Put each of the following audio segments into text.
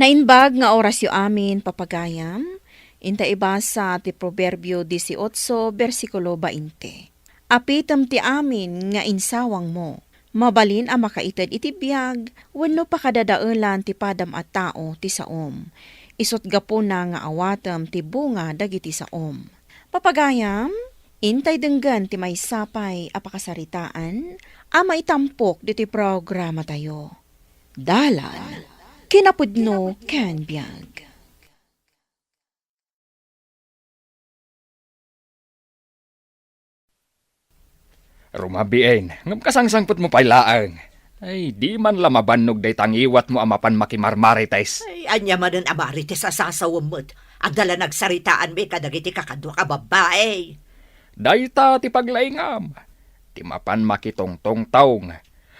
Nainbag nga oras yu amin papagayam, inta ibasa ti Proverbio 18, versikulo 20. Apitam ti amin nga insawang mo, mabalin a makaitad iti biyag, wenno pakadadaelan ti padam at tao ti saom. Isot gapo na nga awatam ti bunga dagiti saom. Papagayam, intay denggan ti may sapay apakasaritaan, ama itampok diti programa tayo. Dalan, kinapudno ken biag. Rumabien, ngam kasangsangpot mo pailaang. Ay, di man lamabannog day tangiwat mo amapan makimarmarites. Ay, anya man ang amarites sa sasawamot. Ang dala nagsaritaan may kadagiti kakadwa ka babae. Dayta ti paglaingam. Ti mapan makitongtong taong.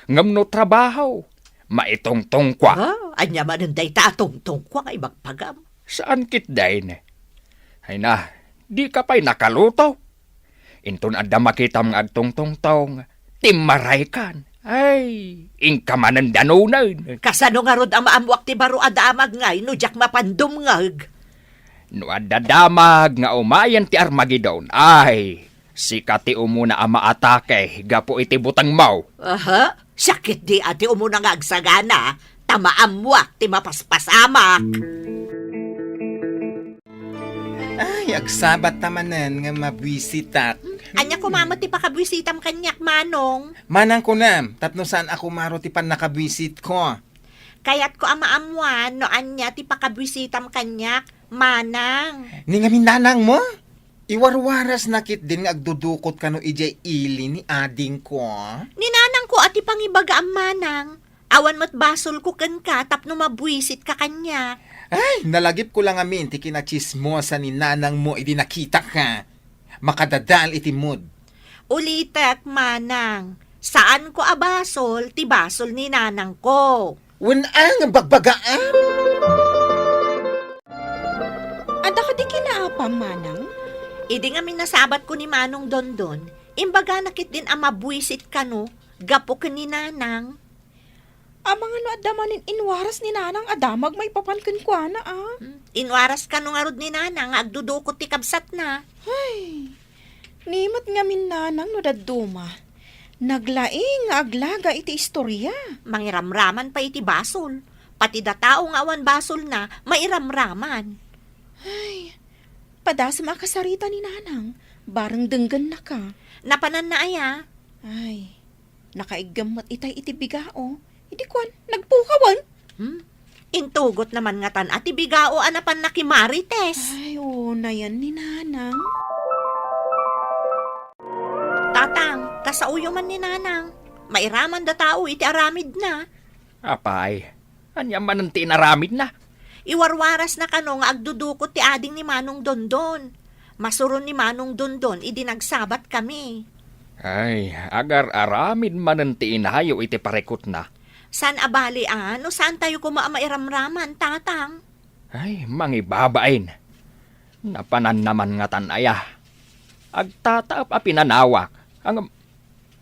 Ngam no trabaho. Maitongtong kwa. Anya man ang dayta tungtong kwa nga ibagpagam. Saan kit dayn? Ay na, di ka pa'y nakaluto. Intun adda makitam ng agtongtong taong. Timaray kan. Ay, ingka man ang danunan. Kasano nga rod ang maamwak ti baro adamag ngay no jak mapandumngag. No adda damag nga umayan ti Armageddon. Ay, sikati umuna ang maatake. Gapo iti butang mau. Aha, sakit di ati umuna nga agsagana. Tamaamwak ti mapaspasamak. Ay, agsabat tamanan nga mabwisitak. Anya kumamo ti pakabwisitam kanyak manong. Manang ko nam, tapno saan ako maro ti pan nakabwisit ko. Kaya't ko ang maamuan no anya ti pakabwisitam kanyak manang. Ni nga minanang mo? Iwarwaras nakit din nga agdudukot ka no ijay ili ni ading ko. Ninanang ko ati pangibaga ang manang. Awan mo't basol ko ken ka tapno mabwisit ka kanya. Ay, nalagip ko lang amin ti kinachismosa ni nanang mo iti nakita ka. Makadadal iti mood. Ulitek manang. Saan ko abasol ti basol ni nanang ko. Wen ang bagbagaan. Ada ka di kinaapam manang? Idi nga minasabat ko ni Manong Dondon. Imbaga nakit din ang mabwisit ka no. Gapo ka ni nanang. Amang ano adamanin inwaras ni nanang adamag may papankan kwa na Inwaras ka no nga rod ni nanang. Agdudukot ti kabsat na. Ay, nimat nga min nanang no daduma. Naglaing nga aglaga iti istorya. Mangiramraman pa iti basol. Pati da tao nga awan basol na, mairamraman. Ay, padasa makasarita ni nanang. Barang denggan na ka. Napanan na aya. Ay, nakaigamat itay iti bigao. Idi kwan, nagpukawan. Intugot naman nga tan ati bigao anapan na kimarites. Ay, oo na yan ni nanang. Tatang, kasauyo man ni nanang. Mairaman da tao iti aramid na. Apay, anya man ang tinaramid na. Iwarwaras na kano nga agdudukot ti ading ni Manong Dondon. Masuron ni Manong Dondon, idinagsabat kami. Ay, agar aramid man ang tiinahayo iti parekot na. San abali ano? Saan tayo kumairamraman, tatang? Ay, mangibabain. Napanan naman nga tanaya. Agtataap a pinanawak. Ang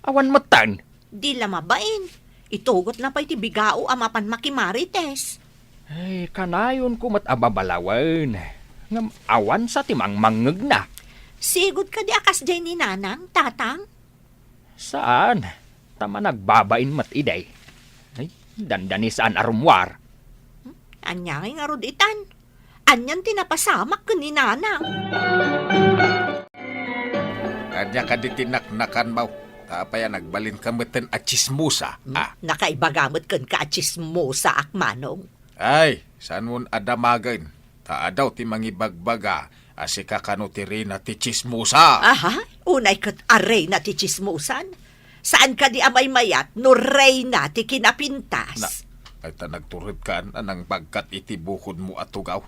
awan matan. Di lamabain. Itugot na pa iti bigao amapan makimarites. Ay, kanayon ko ababalawan. Ngam awan sa timang mangeg na. Sigod ka di akas dyan ni nanang, tatang? Saan? Tama nagbabain mat iday. Ay, dandani saan arumwar. Anyangay nga rod itan. Anyan tinapasamak ka ni nanang. Kanya ka di tinaknakan mo. Tapaya nagbalin ka meten at chismusa. Nakaibagamot kan ka at chismosa akmanong. Ay, saan mo adamagin? Taadaw ti mangibagbaga. Asika kano ti rina ti chismusa. Aha, unay kat aray na ti chismosan. Saan ka di amay mayat no rey na ti kinapintas? Ay ta nagturid ka anang bagkat iti bukod mo at tugaw.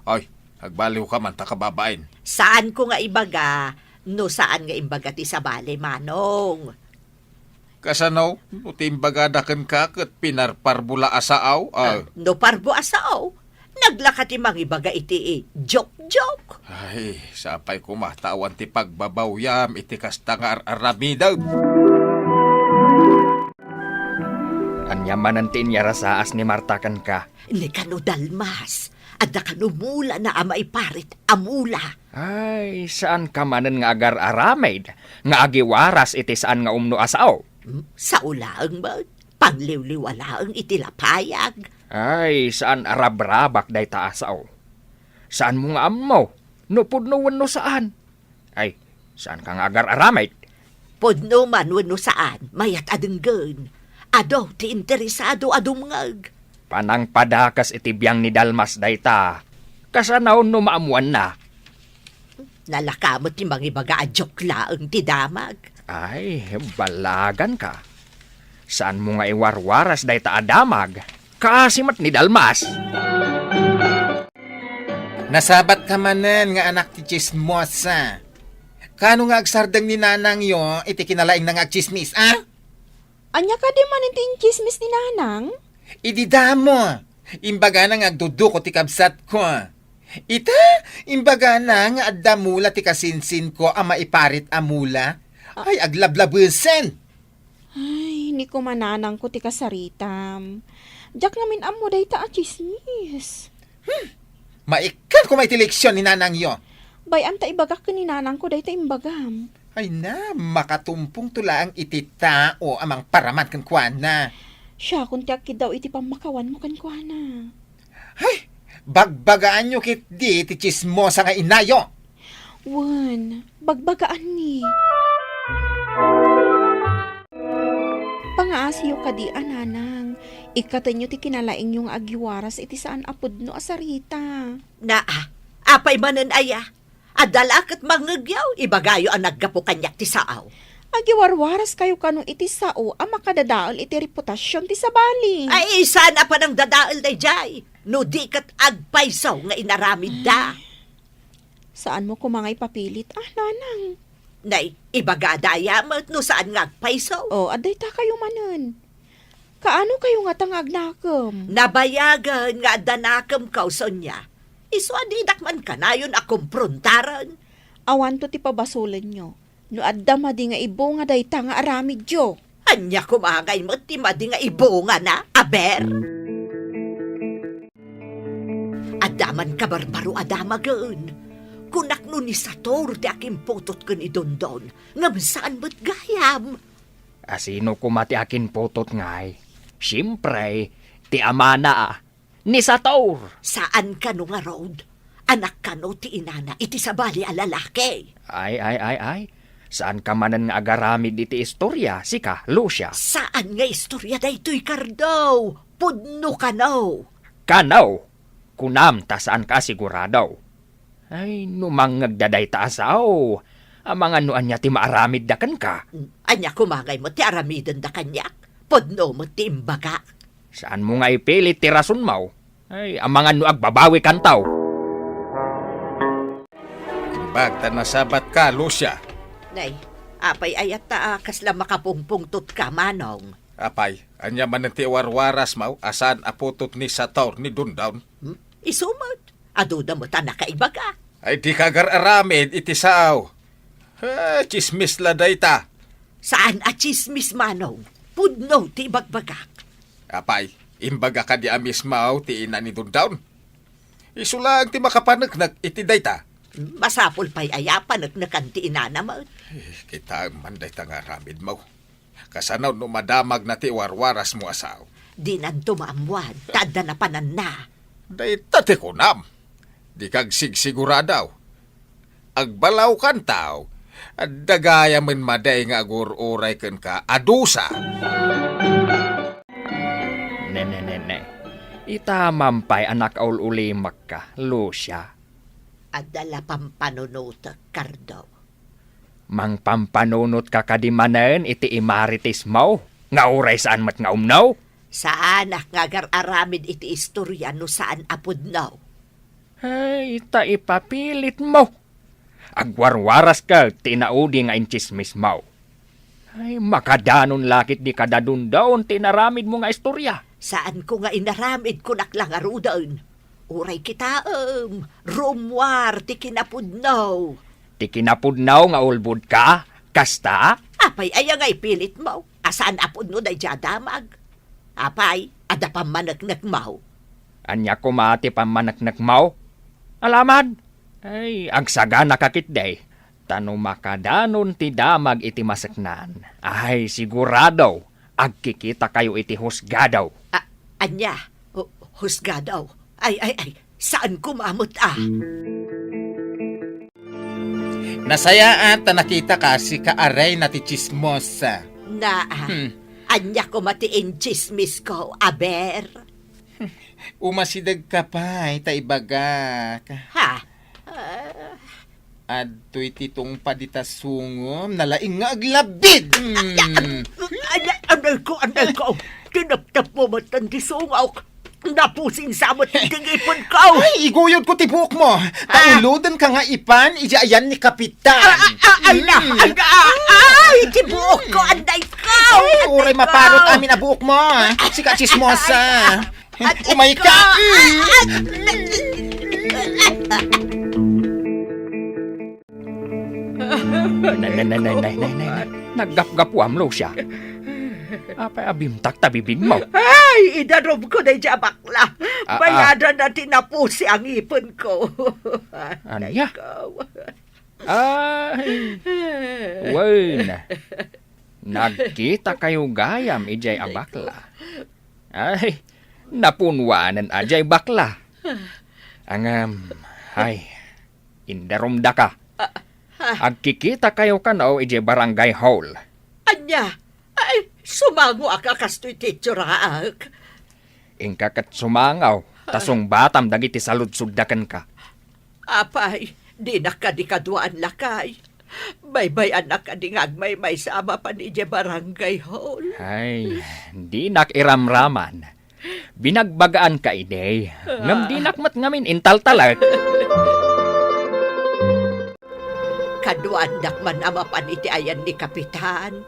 Ay, nagbaliw ka man takababain. Saan ko nga ibaga? No saan nga imbaga ti sabali, manong? Kasanaw, utimbaga daken ka kat pinarparbula asaaw. No parbo asao. Naglaka ti mangibaga iti joke-joke. Ay, sapay kumatawan ti pagbabawyam iti kasta nga aramidaw. Anyamanan ti inya rasaas ni Marta kan ka. Ni kano dalmas. At na kano mula na ama iparit amula. Ay, saan ka manan nga agar aramid? Nga agiwaras iti saan nga umno asaw? Sa ulaang ba? Pangliwliwalaang itilapayag. Ay, saan arabrabak day ta asaw? Saan mo nga ammo? Nupudno wano saan? Ay, saan ka nga agar aramid? Podno man wano saan, mayat adenggan. Ado, ti interesado adumngag. Panang padakas iti biyang ni Dalmas day ta. Kasanaw no maamuan na. Nalakamot ti mangibaga adyok laang ti damag. Ay, balagan ka. Saan mo nga iwarwaras day ta adamag? Kaasimat ni Dalmas. Nasabat ka manen nga anak ti chismosa. Kano nga agsardang ni nanang yo, iti kinalaing nga agchismis, ah? Anya ka di man iti chismis ni nanang? Idida mo. Imbaga na nga agduduko ti kabsat ko. Ita, imbaga na nga addamula ti kasinsin ko ang maiparit amula. Ay, aglablabusen. Ay, ni ko mananang ko ti kasaritam. Diyak namin amo day ta a chismis. Maikan ko may tileksyon ni nanang yo. Bay, anta ibagak ka ni nanang ko day ta imbagam. Ay na, makatumpong tula ang iti tao amang paraman kan kuana. Siya, kung tiyak daw iti pamakawan mo kan kuana. Ay, bagbagaan nyo kit di ti chismosa nga inayo. Wan, bagbagaan ni. Pangaasiyo ka di ananang. Ikatan nyo ti kinalaing yung agiwaras iti saan apod no asarita. Apay manen aya. Adalakit mangagyaw, ibagayo ang naggapo kanyak ti saaw. Agiwarwaras kayo kanong iti sao ang makadadaol iti reputasyon ti sabali. Ay, sana pa ng dadaal day jay. No di kat agpaysaw nga inaramid da. Saan mo kumangay papilit? Nanang. Nay, ibagadaya mo't no saan nga agpaysaw. O, aday ta kayo manan. Kaano kayo nga tangagnakam? Nabayagan nga danakam kaw sonya. Iswadidak man kanayon akumprontaran. Awan to ti pabasulan nyo. No adda madi nga ibo nga day ta nga aramid jo. Anya kumangay mo ti madi nga ibunga na, aber. Adaman ka barbaro adamagan. Kunak no ni Sator ti aking putot kan idondon. Ngam saan mo't gayam? Asino kumati akin putot ngay? Siyempre, ti amana ni Sator. Saan ka no nga road? Anak ka no ti inana iti sabali a lalaki. Ay. Saan ka manan nga agaramid iti istorya, sika, Lucia? Saan nga istorya daytoy kardaw? Pudno ka no. Kanaw, kunam ta saan ka siguradaw. Ay, numang ngagdaday ta asaw. Ang mga nuan niya ti maaramid dakan ka. Anya kumangay mo ti aramiden da kanyak. Pudno mo ti imbaga. Saan mo nga ipilit ti rason mo? Ay, ang mga nuag babawi kantaw. Bagta nasabat ka, Lucia. Nay, apay ayat ta kasla makapungpungtot ka manong. Apay, anya man ti warwaras mau, asan aputot ni Sator ni Dundown. Isumot. Aduda mo ta nakaibaga. Ay di kagar aramid iti sao. Chismis la dayta. Saan a chismis manong? Pudno ti bagbagak. Apay, imbaga ka di amis mau ti ina ni Dundown. Isulang ti makapanagnak iti dayta. Masapol pa'y ayapan at nakanti inana mo. Kita man dayta nga aramid mau. Kasanaw no madamag na ti warwaras mo asaw. Di nan tumamuan, tada na panan na. Dayta ti kunam. Di kag sigsiguradaw. Agbalaw kan tao. At dagaya man maday nga agur-uray ken ka adusa. Ne. Itamampay anak aul-ulimak ka, Lucia. At dala pampanunot, Cardo. Mang pampanunot ka kadimanen iti imaritis mo. Nga uray saan mat nga umnaw? Saan ngagar aramid iti istorya no saan apudnaw. Ay, ita ipapilit mo. Agwarwaras ka, tinaudi nga inchismis mo. Ay, makadanon lakit di kadadundaon, tinaramid mo nga istorya. Saan ko nga inaramid ko naklang arudan. Uray kita, rumwar, ti kinapudnaw. Ti kinapudnaw nga ulbud ka, kasta? Apay aya nga ipilit mo. Asaan apudno day jadamag. Apay, ada pa managnagmaw. Anya ko mati pamanaknak mau. Alaman, ay, agsaga nakakit day. Tano makadanon ti damag iti masaknan. Ay, sigurado, agkikita kayo iti husgadaw. Anya, husga daw. Ay, saan kumamot Nasayaan ta nakita ka si kaaray na ti chismosa. Na, anya ko matiin chismis ko, aber. Umasidag ka pa, ta ibaga. Ha? Adto itong paditasungom, nalaing nga aglabid. Anay ko. Tinaptap mo matandi sungaw. Napusing samot ng ipon ko. Ay, iguyod ko ti buhok mo. Tauludan ka nga ipan, ayan ni Kapitan. Ay, tibuok ko, anday ko. Ay, uray maparot amin na buhok mo. Sika chismosa. Umay ka. Naggapgapuam lo siya. Apay abimtak tabibig mo. Ay, idarob ko na dyan bakla. Ah, Bayadan na tinapusi ang ipon ko. Anya? Ay, wen. Nagkita kayo gayam ijay abakla. Ay, napunwaanan ajay bakla. Ay, indarumda ka. Agkikita kayo kanaw ijay barangay hall. Anya, ay, sumango akastoy titsuraak. Ingkakat sumangaw, tasong batam dagiti saludsugdakan ka. Apay, di nakadikaduan lakay. Baybay anak kadingagmay may sama pa ni barangay hall. Ay, di nakiramraman. Binagbagaan ka ide. Ngam di nakmat ngamin intaltalag. Kaduan dakman ama paniti ayan ni Kapitan.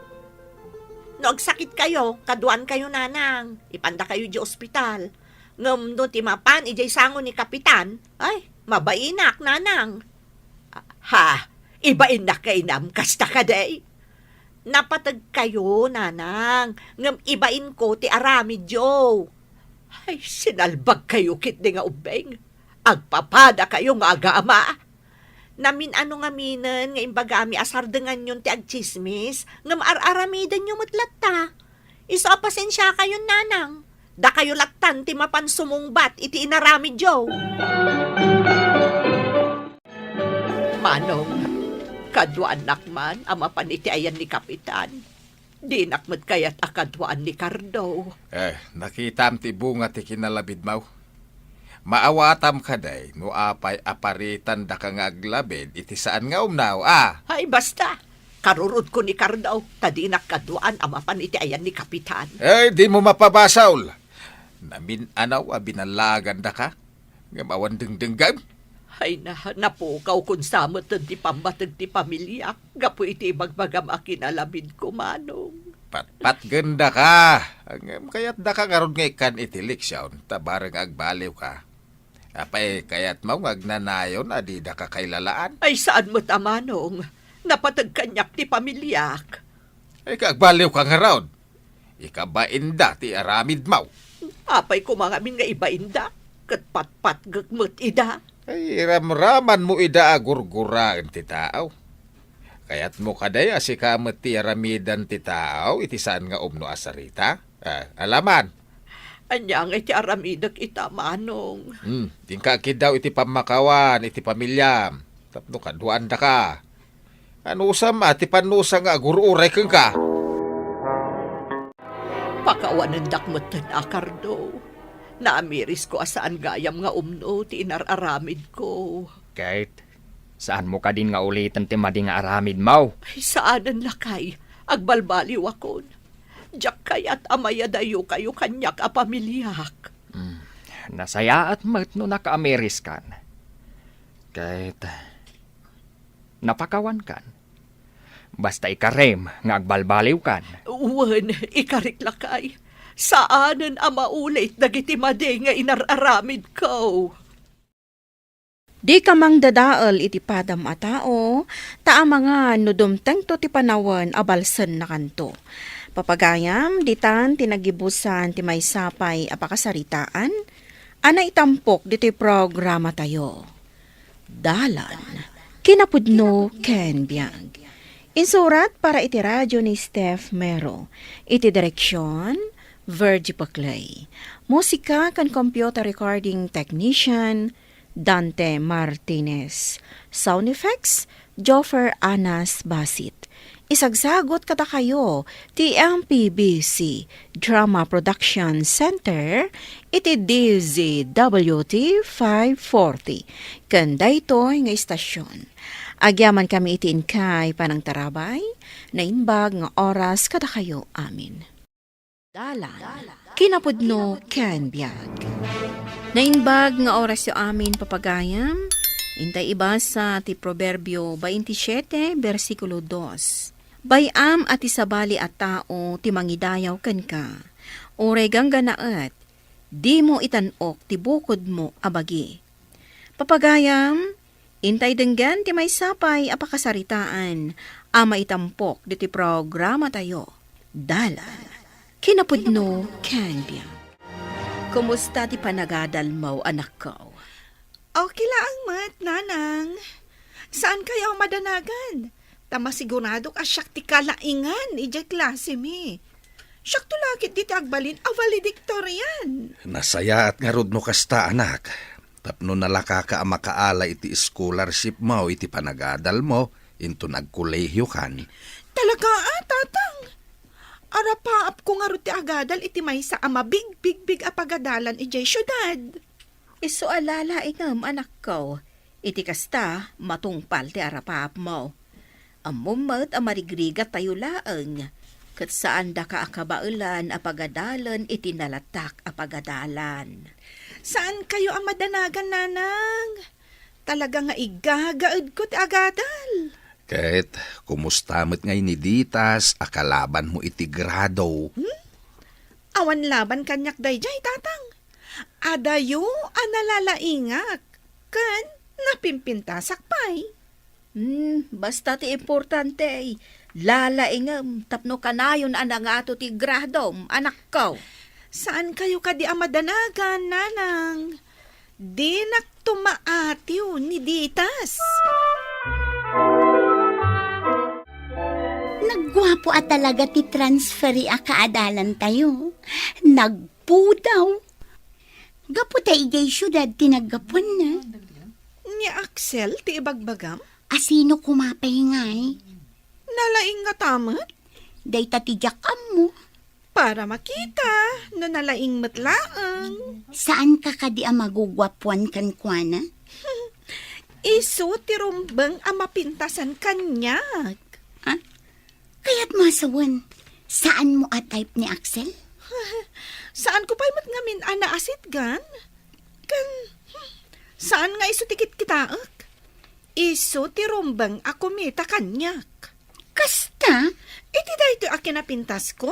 No, sakit kayo, kaduan kayo nanang. Ipanda kayo di ospital. Ngam no timapan, ijay sango ni Kapitan. Ay, mabainak nanang. Ha, ibain na kay nam, kasta ka day. Napatag kayo, nanang. Ngam ibain ko ti arami Joe. Ay, sinalbag kayo kit di nga ubeng. Agpapada kayo nga agama. Namin ano nga minan, nga imbagami asar dengan yun ti agchismis, nga maar-aramidan yung matlatta. Iso pasensya kayo nanang. Da kayo latan ti mapan sumungbat iti inarami Joe. Manong, kadwaan nakman, ama paniti ayan ni Kapitan. Di nakmat kayat akadwaan ni Cardo. Nakitam ti bunga ti kinalabid mau. Maawatam ka day, no apay aparitan da ka nga aglabid, iti saan nga umnaw, Ay, basta. Karurod ko ni Cardo, tadi nakadwaan ama paniti ayan ni Kapitan. Di mo mapabasaw. Namin anaw, binalagan da ka. Ngamawan dengdenggam. Ay napukaw kung samot ti pambatag ti pamilya. Gapo iti magbagam akinalabid ko, Manong. Pat ganda ka. Kaya't da ka karon nga ikan iti leksyon, tabarang agbaliw ka. Apay, kaya't mo agnanayon, adi da ka kailalaan. Ay saan mo Manong? Napatag kanyak ti pamilyak. Ay, kagbaliw ka nga raon. Ikabainda ti aramid mau. Apay ko mga min nga ibainda. Kat pat gagmut ida. Ay, ramraman mo ida agurguraan ti tao. Kaya't mo kaday asikamat ti aramidan ti tao, iti saan nga umno asarita. Alaman. Anyang iti aramidak ita, Manong. Tingkakid daw iti pamakawan, iti pamilyam. Tapno kaduan da ka. Anusam ati panusa nga agururay kang ka. Pakawanan dakmat na Cardo. Naamiris ko asaan gayam nga umno ti inararamid ko. Kahit saan mo ka din nga ulitan ti madi nga aramid mau. Ay saanan lakay, agbalbaliw akon. Diyak kaya't amaya dayo kayo kanyak a pamilyak. Nasaya at mat no naka-Ameris kan. Kahit napakawan kan. Basta ikarem nga agbalbaliw kan. Uwan, ikarik lakay. Saanan a maulit dagiti madi nga inararamid ko. Di ka mang dadaal iti padam a tao, ta mga nudumteng to ti panawan abalsen na kanto. Papagayam, ditan tinagibusan ti may sapay apakasaritaan, ana itampok dito'y programa tayo. Dalan, kinapudno ken biag. Insurat para iti radyo ni Steph Mero. Iti direksyon, Virgie Paclay. Musika kan computer recording technician, Dante Martinez. Sound effects, Joffer Anas Basit. Isagsagot kata kayo, ti MPBC Drama Production Center, iti DZWT 540. Kanda ito'y nga istasyon. Agyaman kami iti inkay panang tarabay, na inbag nga oras kata kayo amin. Dalan, kinapudno ken biag. Na inbag nga oras yo amin papagayam, intay iba sa ti Proverbio 27, versikulo 2. Bayam at isabali at tao ti mangidayaw ken ka. Oray ganaet, di mo itanok ti bukod mo abagi. Papagayam, intay denggan ti may sapay apakasaritaan, ama itampok diti programa tayo. Dalan, kinapudno ken biag. Kumusta ti panagadalmaw anak ko? Okay lang, mat, nanang. Saan kayo madanagan? Tama sigurado ka siyak ti kalaingan, ijay klase mi. Siyak to lakit di agbalin, valedictorian. Nasaya at nga rod no kasta anak. Tapno nalaka ka makaala iti scholarship mo, iti panagadal mo, into nagkolehiyo kan. Talaga tatang. Arapaap ko nga ro ti agadal iti may sa ama big apagadalan ijay syudad. Iso alala ingam anak ko, iti kasta matungpal ti arapaap mo. Amumat amarigrigat tayo laeng, kat saan da ka akabailan apagadalan iti nalatak apagadalan. Saan kayo ang madanagan, nanang? Talaga nga igagaad ko ti agadal. Kahit kumusta mo't ngay ni Ditas, akalaban mo iti grado. Awan laban kanyak dayjay, tatang. Adayo analalaingak, kan napimpintasak pay. Basta ti importante, lalaingam tapno kanayon anangato ti gradom, anak ko. Saan kayo kadi amadanagan, nanang? Di naktumaatiw ni Ditas. Nagwapo at talaga ti transferi a kaadalan tayo. Nagpudaw. Gapo ta igay syudad tinagapon na. Ni Axel, ti ibagbagam? Asino kumapay ngay? Nalaing nga tamat? Day tatidyak mo. Para makita na nalaing matlaang. Saan ka kadi a magugwapuan kan kuana? Iso ti rumbang ang mapintasan kanyak. Kaya't masawan, saan mo a type ni Axel? Saan ko pa'y matngamin ana asit gan? Saan nga iso tikit kitaak? Iso ti rumbang ako mita kanyak. Kasta? Iti dahito akin napintas ko?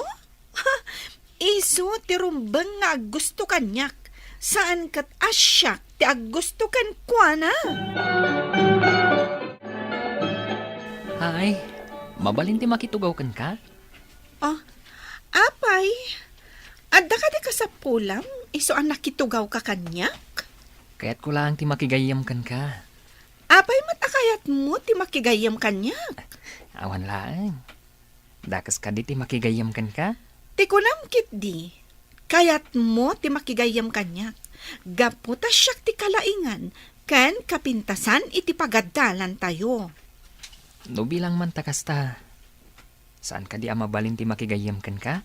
Iso ti rumbang nga gusto kanyak. Saan kat asyak ti gusto kan kuana? Ay, mabalin ti makitugaw kan ka? Apay, adda ka di ka sa pulam, iso ang nakitugaw ka kanyak? Kaya't ko lang ti makigayam kan ka. Apay matakayat mo ti makigayam kanyak? Awan lang. Dakas ka di ti makigayam kan ka? Ti kunam kit di, kayat mo ti makigayam kanyak. Gaputa siyak ti kalaingan, kan kapintasan iti pagadalan tayo. No bilang man takasta. Saan ka di mabalin ti makigayam kan ka?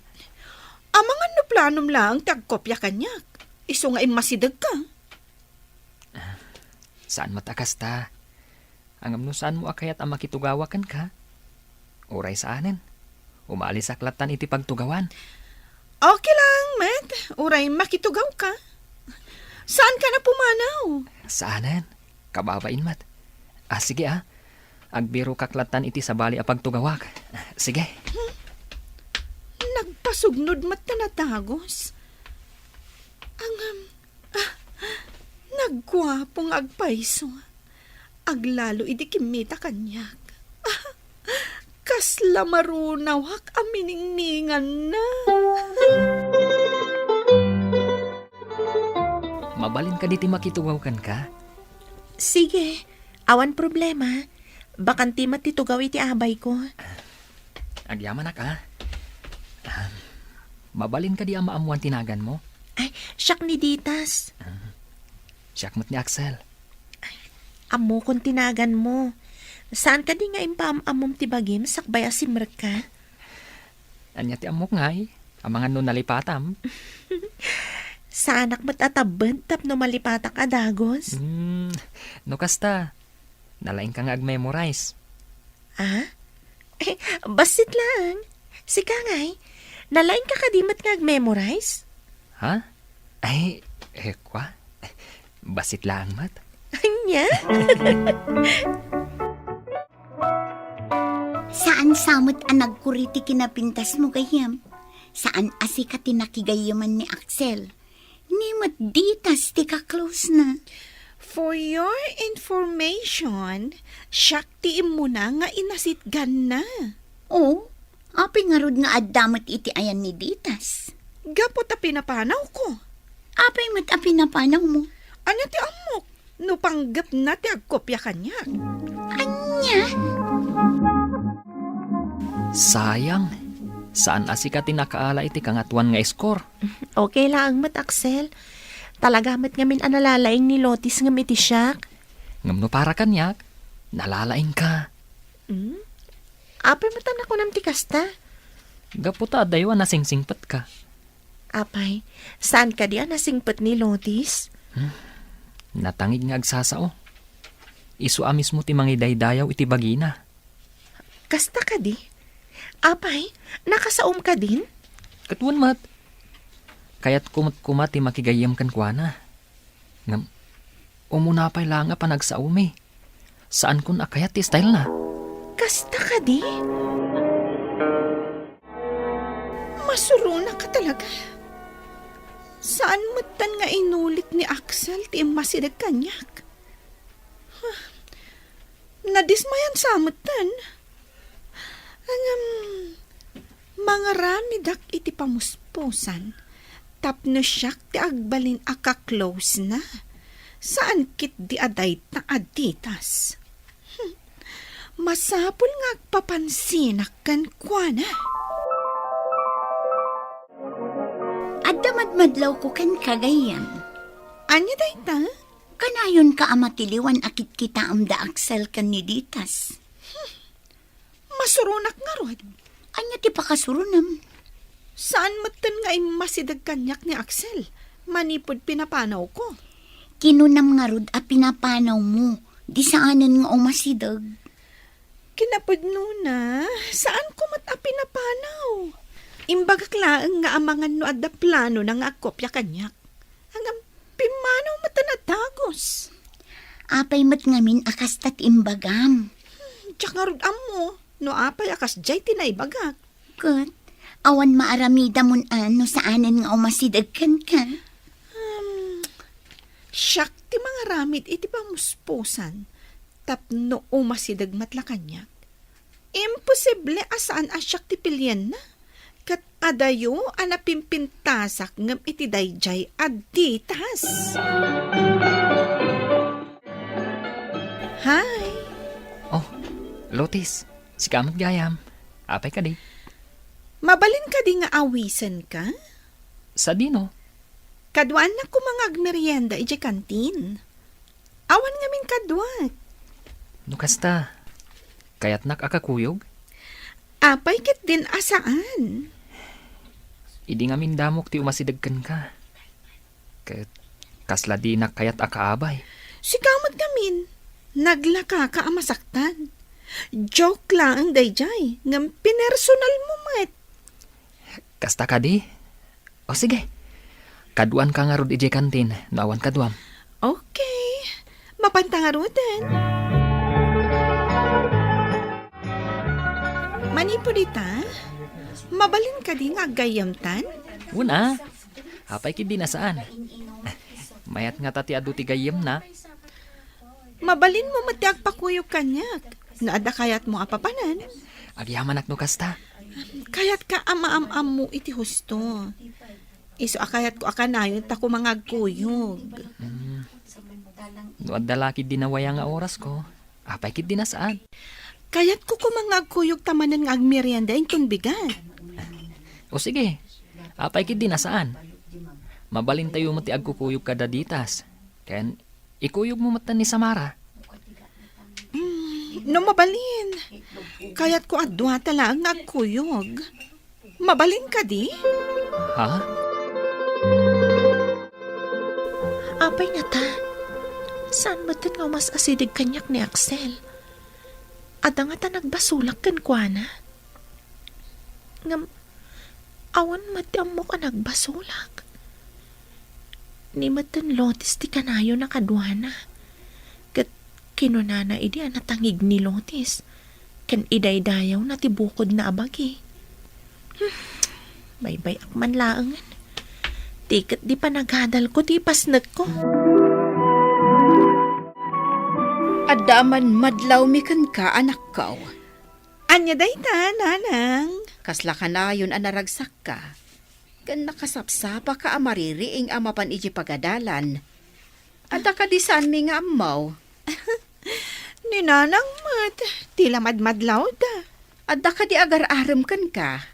Amangan no planom lang tagkopya kanyak. Iso nga imasidag ka. Saan matakasta? Ang amno saan mo akayat ang makitugawakan ka? Oray saanen. Umaalis aklatan iti pagtugawan. Okay lang, Matt. Uray makitugaw ka. Saan ka na pumanaw? Saanen? Kababain mat. Sige Agbiro kaklatan iti sabali a pagtugawak. Sige. Nagpasugnod mat na natagos. Nagwapong agpaiso. Aglalo idi kimita kanyak. Kasla marunaw hak aminingningan na. Mabalin ka diti makitugaw ka. Sige, awan problema. Bakan ti matitugaw iti abay ko. Agyaman na ka. Mabalin ka di ang maamuan tinagan mo. Ay, siyak ni Ditas. Siyakmat ni Axel. Amo kung tinagan mo. Saan ka di nga impam-amom ti bagim sakbay asimrek ka? Anya ti amok ngay. Ang mga nun nalipatam. Sa anak matatabent tapno malipatak adagos? No kasta. Nalaing ka nga ag-memorize. Ah? Eh, basit lang. Sika ngay, nalaing ka kadimat nga ag-memorize? Ha? Ay, kwa? Basit lang mat. Anya? Saan samot ang nagkuriti kinapintas mo gayam? Saan asi ka tinakigayaman ni Axel? Nimot ditas ti ka-close na. For your information, syakti mo na nga inasitgan na. Oh, api nga rod nga adamot iti ayan ni ditas. Gapot a pinapanaw ko. Apay mat api na panaw mo. Anya ti amok? No panggap na ti agkopya kanya. Anya? Sayang. Saan asi ka tinakaala iti kangatuan nga score? Okay lang mat, Axel. Talaga mat ngamin analalaing ni Lotis ngam iti siyak. Ngam no para kanyak. Nalalaing ka. Apay matan ako nam ti kasta. Gaputa daywa nasingsingpat ka. Apay, saan ka di nasingpet ni Lotis? Natangig nga agsasao. Isu amis mo ti mangidaydayaw iti bagina. Kasta ka di? Apay, nakasaom ka din? Katuan mat. Kaya't kumat ti makigayam kan kwa na. Ngam, umunapay lang nga panagsaumi. Saan kun akayat ti style na? Kasta ka di? Masuruna ka talaga. Saan matan nga inulit ni Axel ti masidag kanyak? Nadismayan sa matan. Mga ramidak iti pamuspusan. Tapno siyak ti agbalin aka-close na. Saan kit di aday na aditas? Masapul nga agpapansinak kan kwa na. Addamadmadlaw ko kan kagayam. Anya day ta? Kanayon ka amatiliwan akit kita amda Axel kan ni ditas. Masurunak nga rod. Anya ti pakasurunam. Saan matan nga masidag kanyak ni Axel? Manipod pinapanaw ko. Kinunam nga rod a pinapanaw mo. Di saanan nga umasidag. Kinapod nuna, saan ko mat a pinapanaw? Imbagaklaan nga amangan no adda plano na nga kopya kanyak. Hanggang pimanaw matanatagos. Apay mat ngamin akas tat imbagam. Tiyak nga rod amo, no apay akas jay tinaybagak. Kat, awan maaramida mon ano saanan nga umasidag kan ka. Siyak ti mga ramid iti pamuspusan. Tapno umasidag matla kanyak. Imposible asaan asyak ti pilyen na. Kat adayo anapimpintasak ngam iti dayjay aditas. Hi! Oh, Lotis. Sikamat gayam. Apay ka di. Mabalin ka di nga awisen ka? Sa dino. Kadwan na ko mga agmerienda iti kantin. Awan ngamin kadwat. No kasta. Kaya't nakakakuyog. Apay ket din asaan? Idi nga mindamok ti umasidagkan ka. Kasla di na kaya't akaabay. Sikamot gamin. Naglaka ka amasaktan. Joke lang ang dayjay. Ngam pinersonal mo mat. Kasta ka di? O sige. Kaduan ka nga rod ije kantin. Nawan kaduam. Okay. Mapantangarutan. Manipulita, mabalin ka din nga gayamtan? Una. Apay kid di na saan. Mayat nga tati adu ti gayem na. Mabalin mo matiag pakuyog kanyak. Naada kayat mo apapanan. Agyaman no kasta. Kayat ka ama-am-am mo iti husto. Iso akayat ko akanayon ta ko mga kuyog. Doon dalaki dinawaya nga oras ko. Apay kit dinasaan. Kayat ko mga kuyog tamanan nga agmerienda inton bigat. O sige, apay kit dinasaan. Mabalin tayo mo ti agkukuyog kada ditas. Ken, ikuyog mo matan ni Samara. No mabalin. Kayat ko adwa tala ang nagkuyog. Mabalin ka di? Ha? Apay nga ta. Saan ba nga mas asidig kanyak ni Axel? Ada nga ta nagbasulak kan kwa na? Ngam, awan mati mo ka nagbasulak. Ni matan Lotis ti kanayo na kadwana. Kat kinunana idi anatangig ni Lotis. Kan idaydayaw na tibukod na abagi. Baybay akman laangan. Tikat di pa naghadal ko, ti pasnag ko. Adaman madlaw mi ka anak ko. Anya day ta, nanang. Kasla ka na yun anaragsak ka. Kan nakasapsapa ka amaririing amapan iji pagadalan. Ada ka di saan mi nga amaw. Ni nanang mat, tila madmadlaw da. Ada ka di agar-aram kan ka.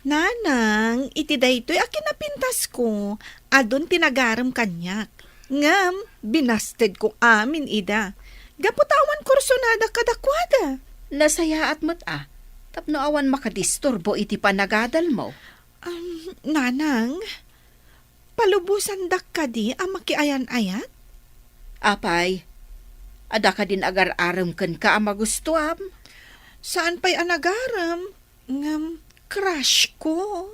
Nanang, iti daytoy akin napintas ko. Adon tinagaram kanyak. Ngam, binasted ko amin ida. Gaputawan kursonada kadakwada. Nasaya at mat tapno awan makadisturbo iti panagadal mo. Nanang, palubusan dak ka di ang makiayan-ayat? Apay, ada ka din agar-aram kan ka ang magustuam. Saan pa'y anagaram? Ngam, crush ko.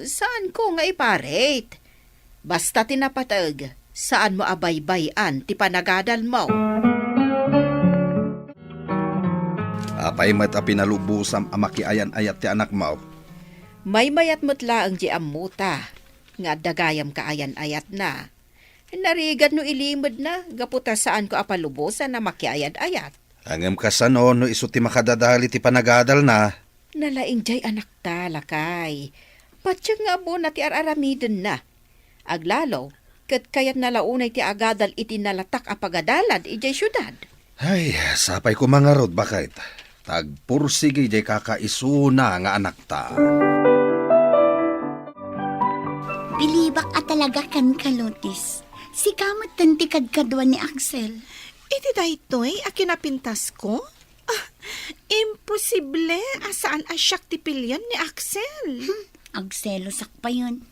Saan ko nga iparate? Basta tinapatag, saan mo abaybayan ti panagadal mo? Apay mat a pinalubusam a makiayan-ayat ti anak mo. May mayat mutla ang di amuta, nga dagayam kaayan-ayat na. Narigan no ilimod na, gaputa saan ko apalubusan na makiayad-ayat. Angem kasano no iso ti makadadali ti panagadal na. Nalaing jay anak ta, lakay. Patsya nga mo na ti araramidin na. Aglalo, kat kayat nalaunay ti agadal iti nalatak apagadalan ijay syudad. Ay, sapay ko mga rod bakit. Tagpursige jay kakaisuna nga anak ta. Bilibak at talaga kan kalotis. Si kamot tantikad kadwa ni Axel. Iti daytoy, akinapintas ko? Imposible, asaan asyak ti pilyan ni Axel? Agselo pa yun.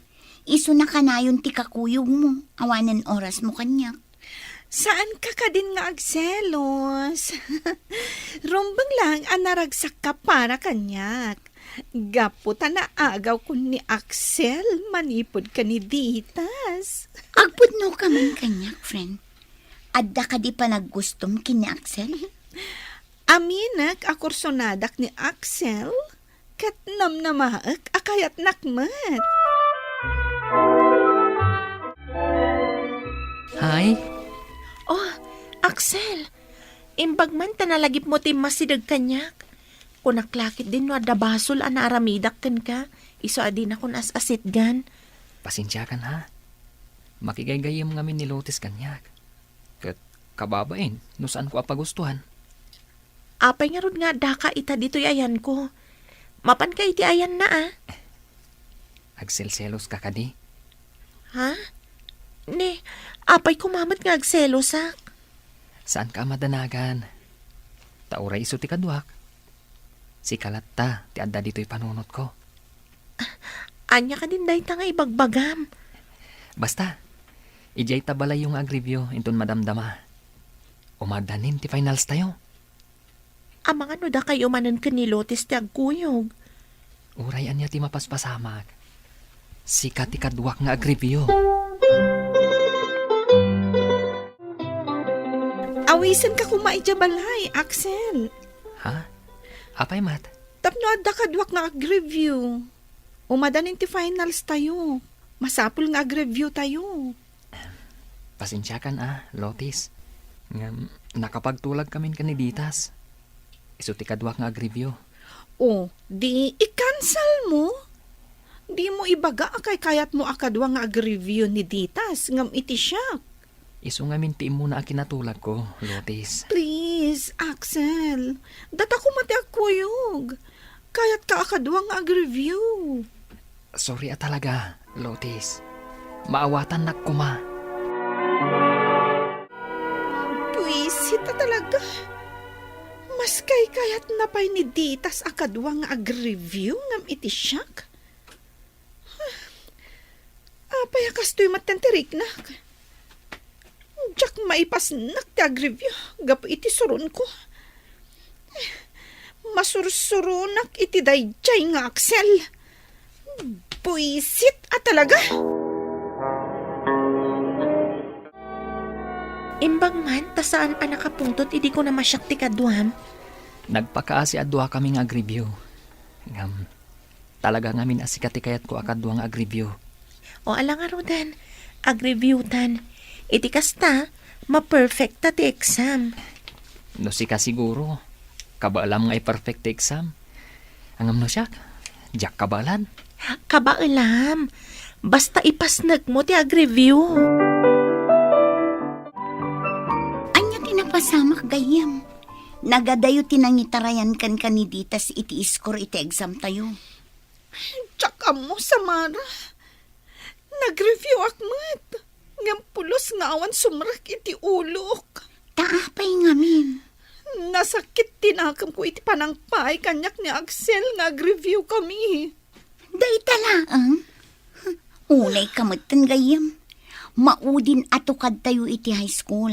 Iso na kanayon ti kakuyog mo. Awanan oras mo kanyak. Saan ka din nga agselos? Rumbang lang ang naragsak ka para kanyak. Gaputa na agaw ko ni Axel, manipod ka ni Ditas. Agpudno ka man kanyak, friend. Adda ka di pa naggustom kini Axel? Aminak akursonadak ni Axel, kat namnamaak akayat nakmat. Hay? Oh, Axel, imbag man tanalagip mo ti masidag kanyak. Kunaklakit din no adabasol ana aramidak kan ka. Iso adin ako as-asit gan. Pasensya kan ha. Makigaygayam ngamin ni Lotis kanyak. Kat kababain, no saan ko apagustuhan. Apay nga rod nga daka ita dito'y ayan ko. Mapan ka iti ayan na Agselselos ka kadi. Ha? Ne, apay kumamat nga agselos Saan ka madanagan? Tauray iso ti kadwak. Si Kalatta, ti adda dito'y panunot ko. Anya ka din dahi nga ibagbagam. Basta, ijay tabalay yung agribyo inton madamdama. Umadanin ti finals tayo. Amang ano da kayo manan ka ni Lotis ti agkuyog. Uray anya ti mapaspasamak. Sika ti kadwak nga agribyo. Awisan ka kumaijabalay, Axel. Ha? Apay mat? Tapno adda kadwak nga ag-review. Umadanin ti finals tayo. Masapul nga ag-review tayo. Pasensya kan Lotis. Nga, nakapagtulag kami kaniditas. Iso ti kadwak nga agribyo. O, di i-cancel mo. Di mo ibaga kay kayat mo akadwa nga ag-review ni Ditas ngam iti siya. Iso nga mintiin mo na akinatulad ko, Lotis. Please, Axel. Data ko mati agkuyog. Kayat ka akadwa nga ag-review. Sorry talaga, Lotis. Maawatan na kuma. Puisit talaga. Mas kay kayat na pa'y ni Ditas akadwa nga ag-review ngam iti siyak. Apay akastoy matentirik na. Diyak maipas nak ti ag-review. Gapo iti surun ko. Masursurunak iti dayjay nga Axel. Puisit talaga. Imbang man, tasaan pa nakapungtot, idi ko na masyak ti kadwam. Nagpakaasi adwa kami nga ag-review. Ngam, talaga ngamin asikati kayat ko akadwa nga ag-review. O alang arudan, ag-review tan. Iti kasta, ma-perfect ta ti exam. No si ka siguro, kabaalam nga i-perfect ti exam. Angam no siya, jak kabalan. Kabaalam, basta ipasnag mo ti ag-review. Anya tinapasamak gayam. Nagadayo tinangitarayan kan kaniditas iti score iti exam tayo. Tsaka mo, Samara. Nag-review akmat. Ngam pulos nga awan sumrak iti ulok. Taapay ngamin. Nasakit tinakam ko iti panangpay kanyak ni Axel nga ag-review kami. Day talaang. Unay kamatan gayam. Maudin atukad tayo iti high school.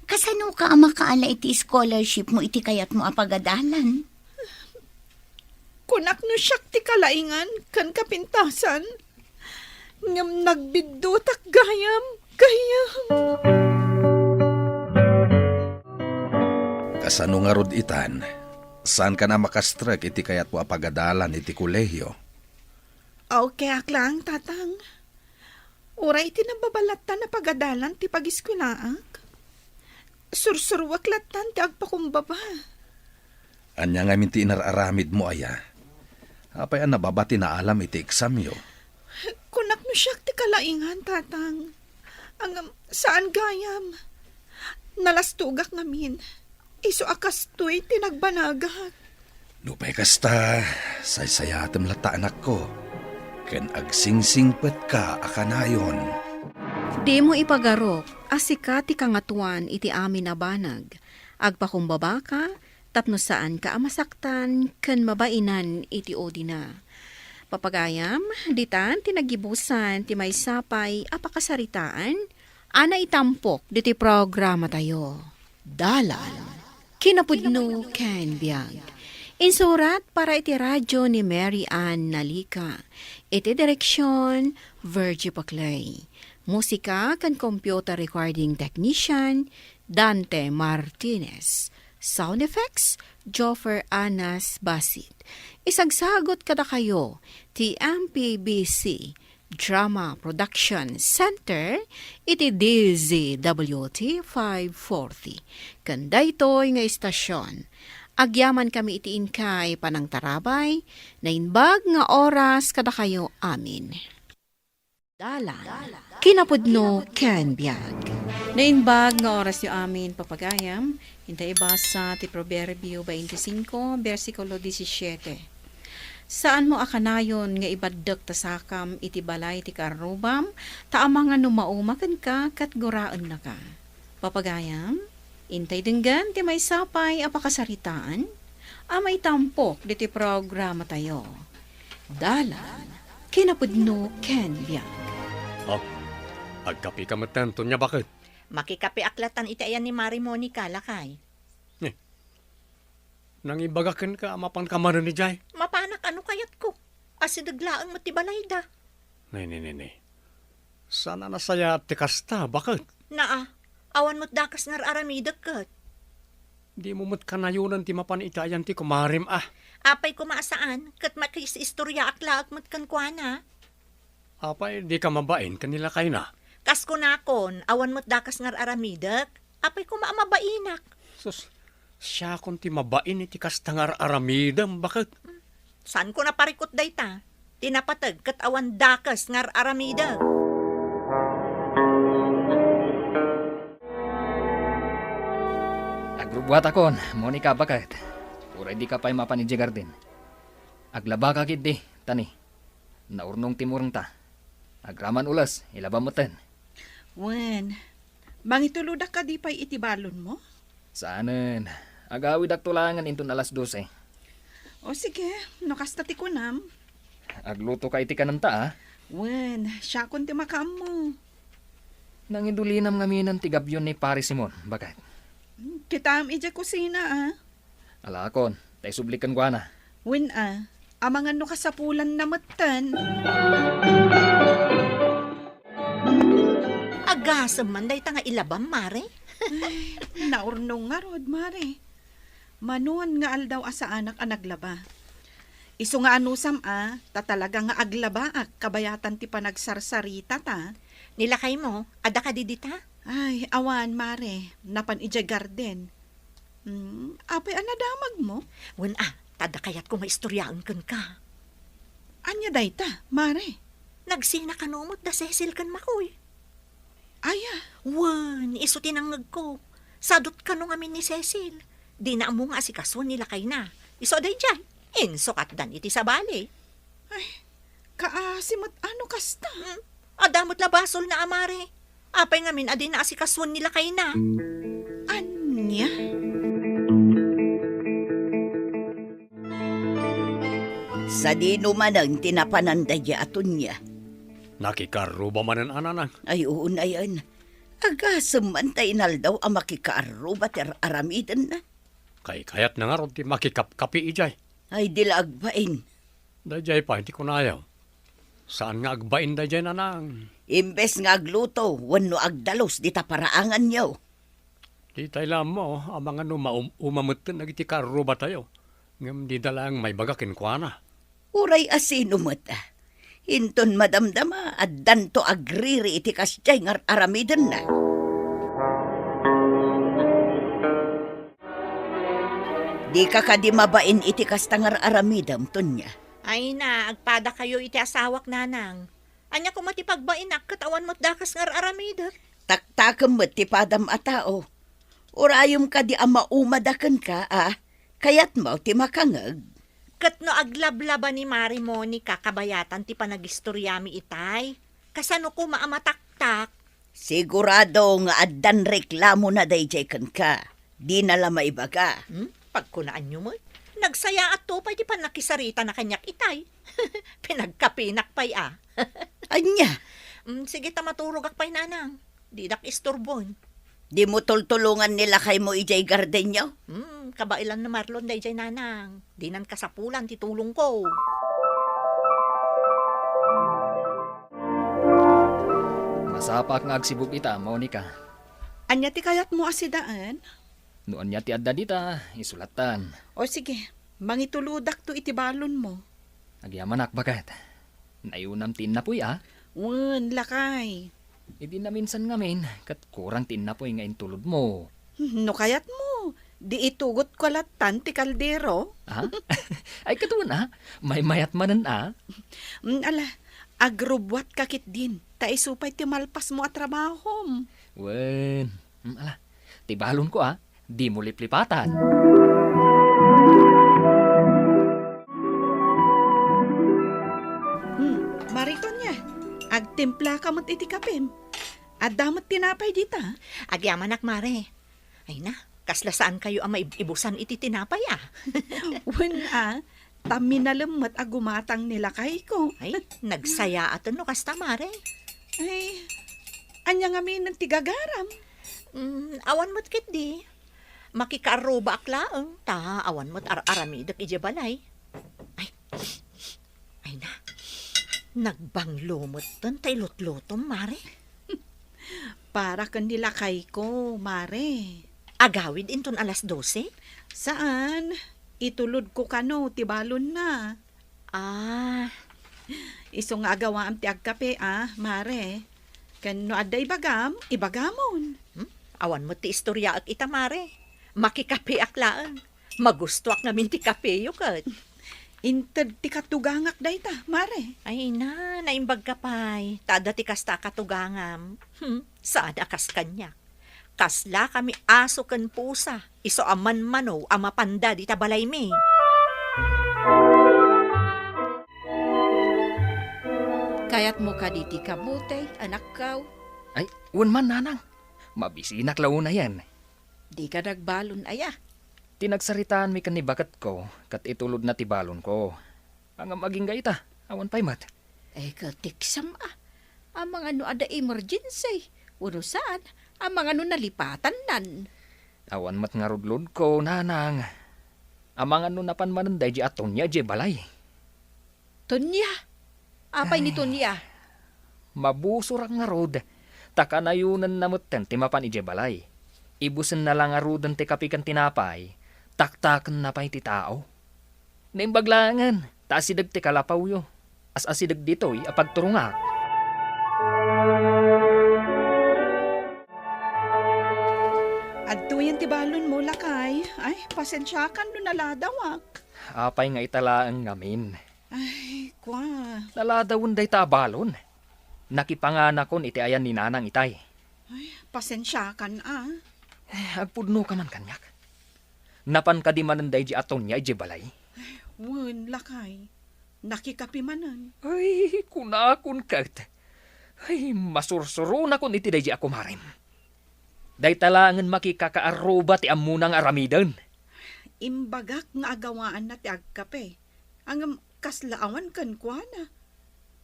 Kasano ka ang makaala iti scholarship mo iti kayat mo apagadalan? Kunak no siyak ti kalaingan kan kapintasan. Ngam nagbidutak gayam. Kasano nga rod itan, saan ka na makastrek iti kayat mo apagadalan iti kolehiyo? Okay, aklang, tatang. Uray ti nababalatan na pagadalan ti pag-iskwilaak. Sursurwak latan ti agpakumbaba. Anya nga minti inararamid mo aya. Apay ang nababati na alam iti eksamyo. Kunak no siyak ti kalaingan, tatang. Ang saan gayam? Nalastugak ngamin. Iso akastoy tinagbanagak. Lupay kasta, saysayatem lata anak ko. Ken agsingsingpet ka akanayon. Di mo ipagarok, asika ti kangatuan iti amin na banag. Agpakumbaba ka, tapno saan ka amasaktan, ken mabainan iti odina. Papagayam, ditan tinagibusan ti may sapay apakasaritaan, ana itampok diti programa tayo. Dalan, kinapudno ken biag. Insurat para iti radyo ni Mary Ann Nalika. Iti direksyon, Virgie Paclay. Musika kan computer recording technician, Dante Martinez. Sound effects, Joffer Anas Basit. Isagsagot kada kayo, ti MPBC Drama Production Center, iti DZWT 540. Kanda ito'y nga istasyon. Agyaman kami iti inkay panang tarabay, na inbag nga oras kada kayo amin. Dalan, kinapudno ken biag. Nainbag nga oras yu amin papagayam, hintay basa ti Proverbio 25, versikulo 17. Saan mo akanayon nga ibaddak ta sakam iti balay ti karubam, taama nga numaumakan ka kat guraan na ka. Papagayam, intay denggan ti may sapay apakasaritaan, amay tampok diti programa tayo. Dalan, kinapudno ken biag. Agkapi ka matanto niya bakit? Makikapi aklatan iti ayan ni Mari Monica, lakay. Nang ibagakan ka mapang kamaran ni Jai. Mapanak ano kayat ko? Asidaglaan mo ti balayda. Nay. Sana nasaya ti kasta, bakit? Naa, awan mo't dakas ngar aramidag kat. Di mo mo't kanayunan ti mapanitayan ti kumarim Apay kumasaan, kat makis istorya aklaag mo't kankwana. Apay, di ka mabain kanila kayo na. Kas ko nakon, awan mo't dakas ngar aramidag, apay kumaamabainak. Sus, Siya kung ti mabain iti kastangar aramidam, bakit? Saan ko naparikot dayta? Tinapatag kat awan dakas ngar aramida. Agrubuhat akon, Monica, bakit? Uray di ka pa'y mapanidya garden. Aglaba ka kid di, tani. Naurnong timurong ta. Agraman ulas, ilaba mo ten. Wen, mangituludak ka di pa'y itibalon mo? Saanen, agawid ak tulangan inton alas 12. O sige, nakasta ti kunam. Agluto ka iti kananta ah. Wen, siya kun ti makam mo. Nangidulinam ngaminan ti gabyon ni Pare Simon, bakit? Kitam ija kusina ah. Alakon, tay sublikan kwa na. Wen amangan no kasapulan na matan. Agasam man dayta nga ilabam, mare. Naurnong nga rod, mare. Manuan nga aldaw asa anak anaglaba. Iso nga anusam ta talaga nga aglaba kabayatan ti panagsarsarita ta. Nilakay mo, ada ka didita? Ay, awan, mare. Napan ija garden. Apay anadamag mo? Wen tada kayat ko maistoryaan kan ka. Anya dayta, mare. Nagsina ka numot da Cecil kan makoy. Aya, Wen, iso tinangag ko. Sadot ka nung amin ni Cecil. Di na mo nga si kaso nilakay na. Iso day dyan. Insukat dan iti sa bali. kaasimot ano kasta? Adamot labasol na amare. Apay ngamin adin na asikaswan nila kay na. Anya? Sa dino man ang tinapanandaya aton niya. Nakikaruba man ang ananang. Ay, uun ayan. Agasam man tayo inaldaw ang makikaaruba ter aramidan na. Kay kayat na nga ron ti makikapkapi ijay. Ay, dila agbain. Dajay pa, hindi ko na ayaw. Saan nga agbain dajay nanang? Imbes nga agluto, wano agdalos di taparaangan niyo. Di tayo lang mo, ang mga umamutin nagiti karuba tayo. Ngam di dalang may bagakin kwa na. Uray asino mata. Hinton madamdama at danto agriri iti kasjay ngar aramidan na. Di ka kadi mabain iti kastangar aramidam tunya. Ay na, agpada kayo iti asawak nanang. Anya ko matipagbain katawan mo't dakas ngar aramida. Taktakam mo't ti padam atao. Urayom ka di ama umadakan ka kayat mo ti makangag. Kat no aglablaba ni Mari Monica kabayatan ti panagistoryami itay. Kasano ko maamataktak. Sigurado nga addan reklamo na dayjay kan ka. Di na la maibaga. Pagkunaan nyo mo, nagsaya at tupay di pa nakisarita na kanyak itay. Pinagkapinak pa'y Anya, Sige ta maturog ak pa'y nanang. Di dak istorbon. di mo tultulungan nila kay mo ijay garden nyo? Kabailan na Marlon day jay nanang. Di nan kasapulan titulong ko. Masapak nga agsibog ita, Monica. Anya ti kayat mo asidaan? Noon niya ti adda dita, isulatan. O sige, mangituludak to itibalon mo. Agyamanak bakit? Nayunam tin na puy Wen, lakay. Hindi na minsan ngamin, kat kurang tin na puy nga intulod mo. No kayat mo. Di itugot ko latan ti kaldero. Ay katuna, may mayat manan Ala, agrubwat kakit din. Taisupay ti malpas mo at trabahom. Wen, ala, tibalon ko di mo liplipatan. Mariton niya, agtimpla ka mo't iti kapim. At damat tinapay dita. Agyaman ak Mare. Ay na, kaslasaan kayo ang maibusan iti tinapay Wen tami na lemot agumatang nila kay ko. Ay, nagsaya ato no kasta Mare. Ay, anya nga min ng tigagaram. Awan mo't kit di. Makikaroba aklaang. Ta, awan mo't aramidak ijabalay. Ay na. Nagbanglumot ton tay lutlutom, Mare. Para kan nila kay ko, Mare. Agawid inton alas 12? Saan? Itulod ko kano, tibalon na. Iso nga agawa am ti agkape, Mare. Kano aday ibagam, ibagamon. Awan mo ti istorya at ita, Mare. Makikape aklaan. Magustuak namin ti kape yo kat. Inted ti katugangak day ta, mare. Ay na, naimbag ka pa'y. Tada ti kasta katugangam. Saan akas kanya? Kasla kami aso ken pusa. Iso aman mano, ama panda di tabalay mi. Kayat mo ka diti kabutay, anak kaw. Ay, un man nanang. Mabisinak lao na yan. Di ka nagbalon aya. Tinagsaritaan mi kanibakat ko, kat itulod na tibalon ko. Ang maging gaita, awan pa'y mat. Katiksam Ang mga no ada emergency. Uno saan? Ang mga no nalipatan nan. Awan mat nga rudlod ko, nanang. Ang mga no napanmananday di aton niya, di balay. Tonya. Apay ni Tonya? Mabusurang nga rod. Takanayunan na mutten ti mapan ije balay. Ibusen na lang nga rodan ti kapikan tinapay. Taktakan na pa'y ti tao. Naimbaglangan, taasidag ti kalapaw yo. As-asidag dito'y apagturungak. Adto yan ti balon mo, lakay. Ay, pasensyakan no naladawak. Apay nga italaang ngamin. Ay, kwa. Naladawon day tabalon. Nakipanganakon iti ayan ni nanang itay. Pasensyakan Agpudno ka man kanyak. Napan ka di mananday di aton niya ije balay. Wen, lakay. Nakikapimanan. Ay, kunakon kat. Ay, masursuro na kun iti day di ako marim. Day talangan makikakaaruba ti amunang aramidan. Imbagak nga agawaan na ti agkape. Ang kaslaawan kan kwa na.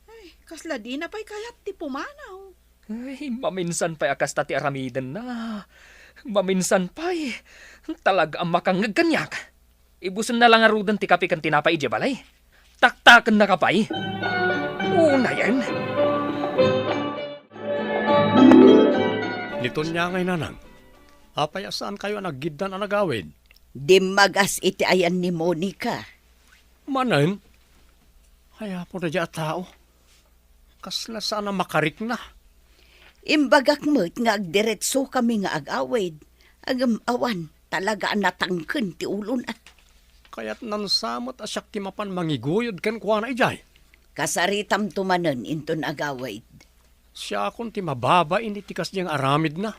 Ay, kasla di na pa'y kayat ti pumanaw. Ay, maminsan pa'y akas ta ti aramidan na. Maminsan pa'y talaga ang makangagkanyak. Ibusan na lang arudan ti kapikan tinapay ije balay. Taktakan na kapay. Una yan. Niton niya ngay nanang. Apay saan kayo naggidan ang nagawid? Dimagas iti ayan ni Monica. Manan? Kaya po na dyan tao. Kasla sana makarik na. Imbagak mo't nga agdiretso kami nga agawid. Agam awan, talaga natangken ti ulon at. Kaya't nansamot asyak ti mapan mangiguyod kan kuha na ijay. Kasaritam tumanen inton agawid. Siya akong ti mababa ini tikas niyang aramid na.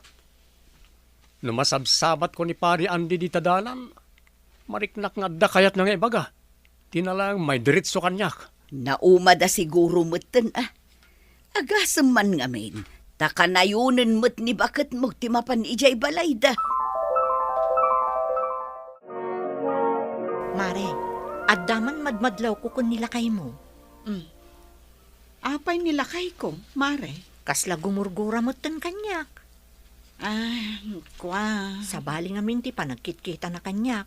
Numasabsabat ko ni pari Andy di tadalan. Mariknak nga da kayat nga ibaga. Tinalang may diritso kanyak. Naumada siguro moten Agasam man ngamin. Takanayunan mo't ni bakit mo ti mapan ijay balay da. Mare, addaman madmadlaw ko kun nilakay mo. Apay nilakay ko, mare. Kasla gumurgura mo ten kanyak. Ay, kwa. Sabali nga minti pa nagkitkita na kanyak.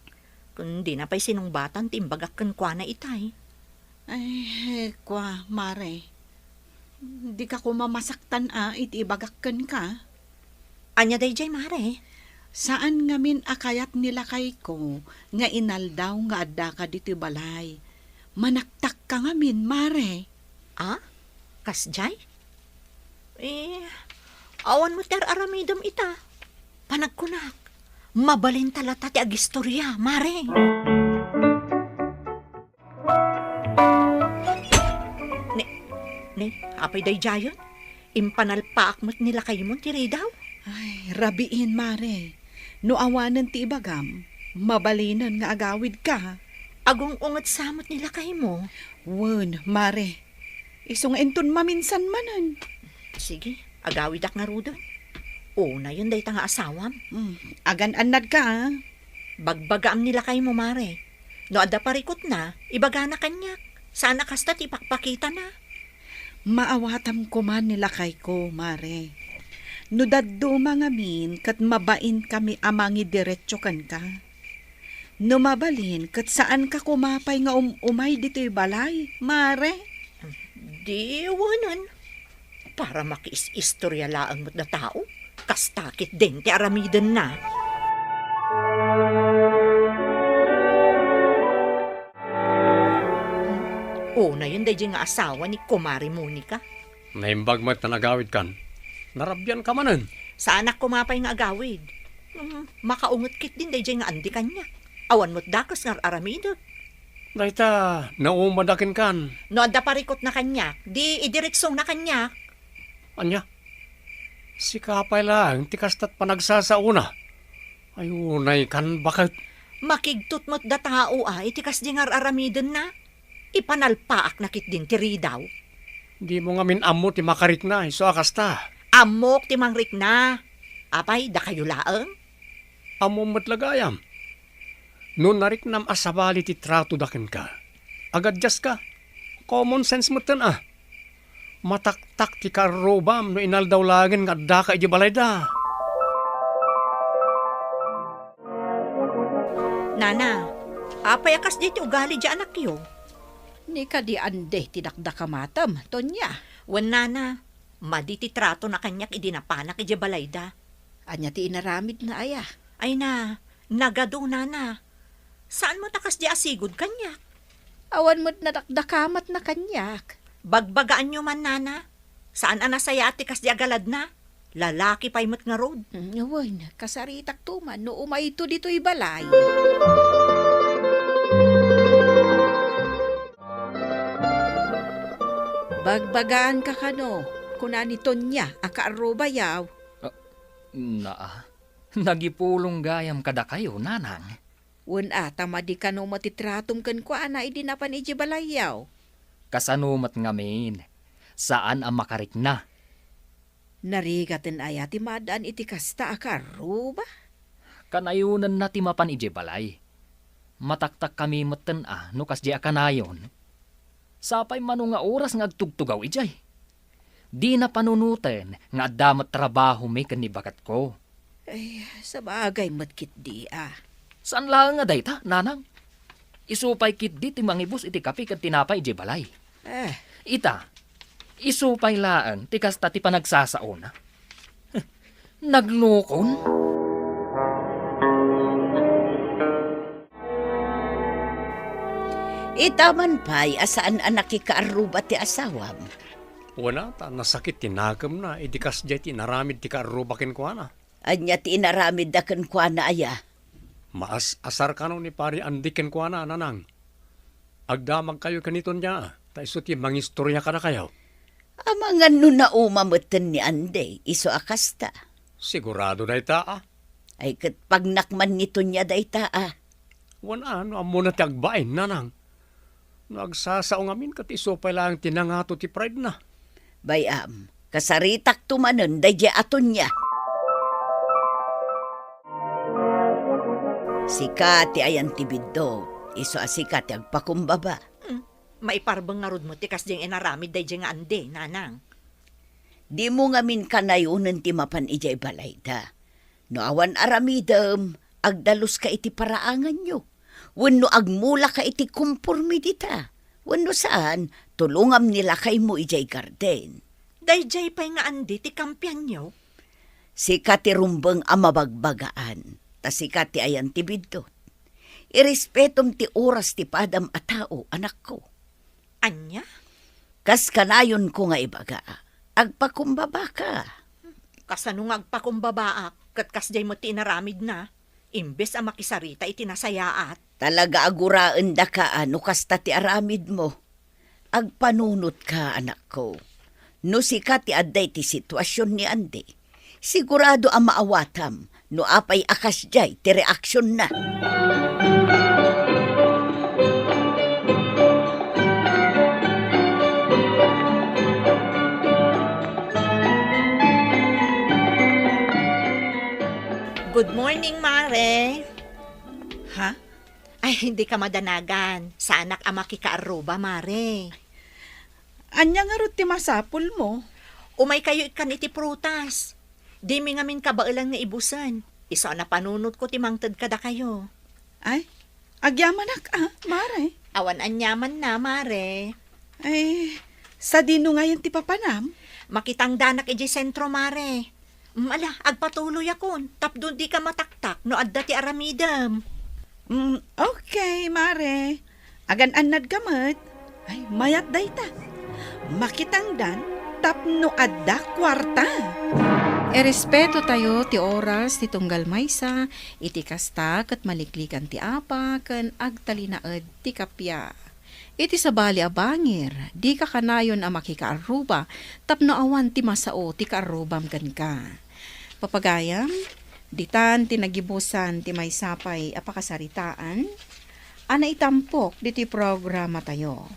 Kundi na pa'y sinungbatan timbagak kan kwa na itay. Ay, kwa, mare. Di ka ko mamasaktan iti ibagakkan ka. Anya day jay, mare? Saan ngamin akayat nilakay ko nga inaldaw nga adda ka dito balay. Manaktak ka ngamin, mare. Kas jay? Awan mo ter aramidam ita. Panagkunak. Mabalin talata ti agistorya, mare. Apay day jayon? Impanalpaak mo't nila kayo mo tiri daw? Ay, rabiin, mare. No awanan ti ibagam, mabalinan nga agawid ka. Agong ungat samot nila kayo mo. Wen, mare. Isong enton maminsan manan. Sige, agawid ak nga rudo. Na yun day nga asawam. Agan-anad ka, Bagbagaam nila kayo mo, mare. No ada parikot na, ibaga na kanyak. Sana kasta tipakpakita na. Maawatam ko man nilakay ko, mare. No daddo mga min, kat mabain kami amangi diretso kan ka. No mabalin, kat saan ka kumapay nga umay dito'y balay, mare? Di wanan. Para makis-istorya laang mo't na tao. Kastakit din ti aramidan na. Na yun day nga asawa ni Kumari Monica. Naimbag mo't na nagawid kan. Narabyan ka manan. Sa anak kumapay nga agawid. Makaungot kit din dayjay nga andi kanya. Awan mo't dakos nga aramidot. Dayta, naumadakin kan. No adda parikot na kanya, di idireksong na kanya. Anya? Si kapay lang, tikastat panagsasauna. Ayunay kan, bakit? Makigtut mo't da tao itikas di nga aramidon na. Ipanalpaak na kit din tiri daw. Di mo nga minamo ti makarik na, iso akasta. Amok ti mangrik na. Apay, da kayo laeng? Amo matlagayam. Noon narik nam asabali ti trato dakin ka. Agad jas ka. Common sense mo tan Mataktak ti karobam no inaldaw lagin nga da ka balay da. Nana, apay akas di ti ugali di anak yo. Ni ka di ande tinakdakamatam, Tonya. Wan nana, madi ti trato na kanyak idinapanak iti balayda. Anya ti inaramid na aya. Ay na, nagado nana. Saan mo takas di asigod kanyak? Awan mo't nadakdakamat na kanyak. Bagbagaan nyo man nana. Saan anasaya ati kas di agalad na? Lalaki pa'y mat nga road. Awan, kasaritak tuman no umayto dito'y balay. Bagbagaan ka kano, kuna ni Tonya, akaaroba yaw. Nagipulong gayam kada kayo, nanang. Wan tamadi kano matitratom kan kwa na idinapan iji balay yaw. Kasanumat ngamin, saan ang makarik na? Narigatan ayati madaan iti kasta akaroba. Kanayunan na timapan ije balay. Mataktak kami meten no kasdi akanayon. Sapay mano nga oras nga agtugtugaw ijay. Di na panunuten nga damat trabaho may kanibakat ko. Ay, sa bagay matkit di Saan lang nga dayta, nanang? Isupay kit di timangibus iti kapi kat tinapay ije balay. Ita, isupay laan ti kasta ti panagsasaona. Naglukon? Itaman pa'y asaan anak ikaaruba ti asawam. Wana ta, nasakit tinagam na, idikas jay tinaramid ti kaarubakin ko na. Anya ti inaramid dakan kwa na aya. Maas asar ka ni pari andikin ko na, nanang. Agdamag kayo kaniton niya, ta iso ti mangistorya ka na kayo. Amangan no na umamatan ni Ande, iso akasta. Sigurado na ita Ay kat pagnakman nito niya da ita Wana, no amo na ti agbain, nanang. Nagsasaong amin kat iso pa lang tinangato ti pride na. Bayam, kasaritak tumanon da dya aton niya. Sika ti ayan ti biddo, iso asika ti agpakumbaba. Maiparbang nga rod mo tikas diyang inaramid day diyang nga ande, nanang. Di mo nga min kanayunan ti mapan ijay balay da. No awan aramidem, agdalos ka iti paraangan nyo. Wenno agmula ka iti kumpurmidita. Wenno saan, tulungam nila kay mo ijay garden. Dayjay pa'y nga ande ti kampiyan nyo. Sika ti rumbeng amabagbagaan, ta sika ti ayan ti bidot. Irespetom ti oras ti padam a tao, anak ko. Anya? Kas kanayon ko nga ibaga, agpakumbaba ka. Kasano nga agpakumbabaak, kat kasjay mo ti inaramid na. Imbes ang makisarita itinasayaat. Talaga aguraan da ka ano kasta ti aramid mo. Agpanunot ka, anak ko. No sika ti adday ti sitwasyon ni Ande, sigurado ang maawatam, no apay akas jay ti reaksyon na. Good morning, Mare. Ha? Ay, hindi ka madanagan. Sa anak ang makikaaruba, Mare. Anya nga rot ti masapul mo? Umay kayo ikan iti prutas. Di mi ngamin kabailang nga ibusan. Isa na panunot ko ti mangtad kada kayo. Ay, agyamanak mare. Awan anyaman na, Mare. Ay, sa dino ngayon ti papanam? Makitang danak iti sentro, Mare. Ala, agpatuloy akon. Tapdon di ka mataktak no adda ti aramidam. Okay, mare. Agan anad gamat. Ay, mayat dayta. Makitang dan, tapno adda kwarta. Erespeto tayo ti oras ti tunggal maysa, iti kasta ket maliklikan ti apa ken agtalinaed ti kapya. Iti sabali a bangir, di ka kanayon a makikaaruba, tapno awan ti masao ti kaarubam ken ka. Papagayam, ditan ti nagibusan ti maysapay a pakasaritaan, ana itampok diti programa tayo.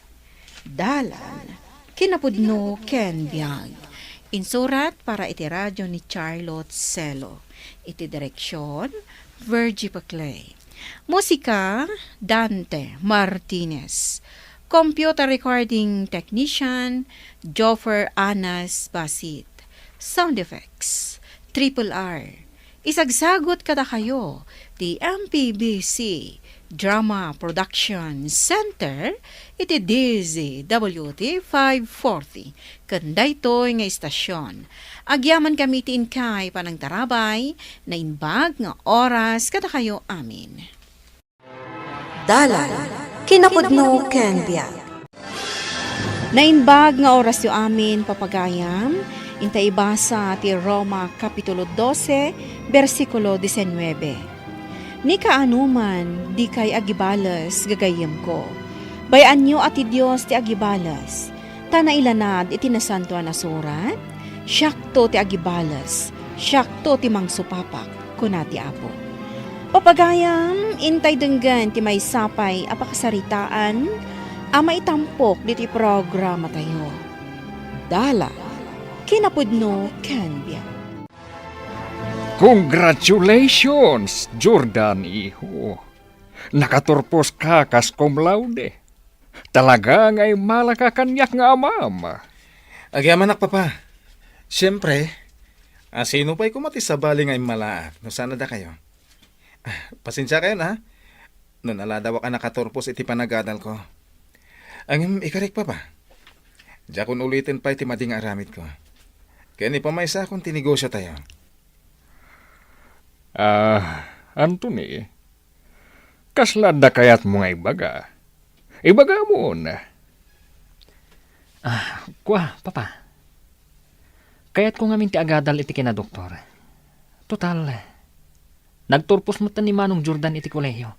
Dalan, kinapudno ken biag. Insurat para iti radyo ni Charlotte Celo. Iti direksyon, Virgie Paclay. Musika, Dante Martinez. Computer recording technician, Joffer Anas Basit. Sound effects, Triple R. Isagsagot kada kayo, the MPBC Drama Production Center, iti DZWT 540. Kanda ito'y nga istasyon. Agyaman kami ti inkay panang tarabay, na inbag nga oras kada kayo amin. Dalan, kinapudno ken biag. Nainbag nga oras yo amin papagayam, inta ibasa ti Roma Kapitulo 12, versikulo 19. Ni kaanuman, di kay agibalas gagayem ko. Bayan nyo ati Diyos ti agibalas. Ta nailanad iti nasantuan na surat, syakto ti agibalas, syakto ti mangsupapak, kunati apo. Papagayam, intay denggan ti may sapay apakasaritaan, ama itampok diti programa tayo. Dala, kinapudno ken biag. Congratulations, Jordan, iho. Nakaturpos ka kas cum laude. Talaga nga'y malakakanyak nga amama. Agyaman nak papa. Siyempre, sino pa'y kumati sa bali nga'y malaak. No sana da kayo. Pasensya kayo na. Nun aladawa ka nakaturpos iti panagadal ko. Ang ikarik papa. Diya kun ulitin pa iti mading aramid ko. Kaya ni pamaysa kung tinegosyo tayo. Anthony, kaslada kayat mo nga ibaga. Ibaga mo na. Kwa, papa. Kaya't ko ngamin ti agadal iti kina doktor. Total, nagturpos mo ni Manong Jordan iti kolehiyo.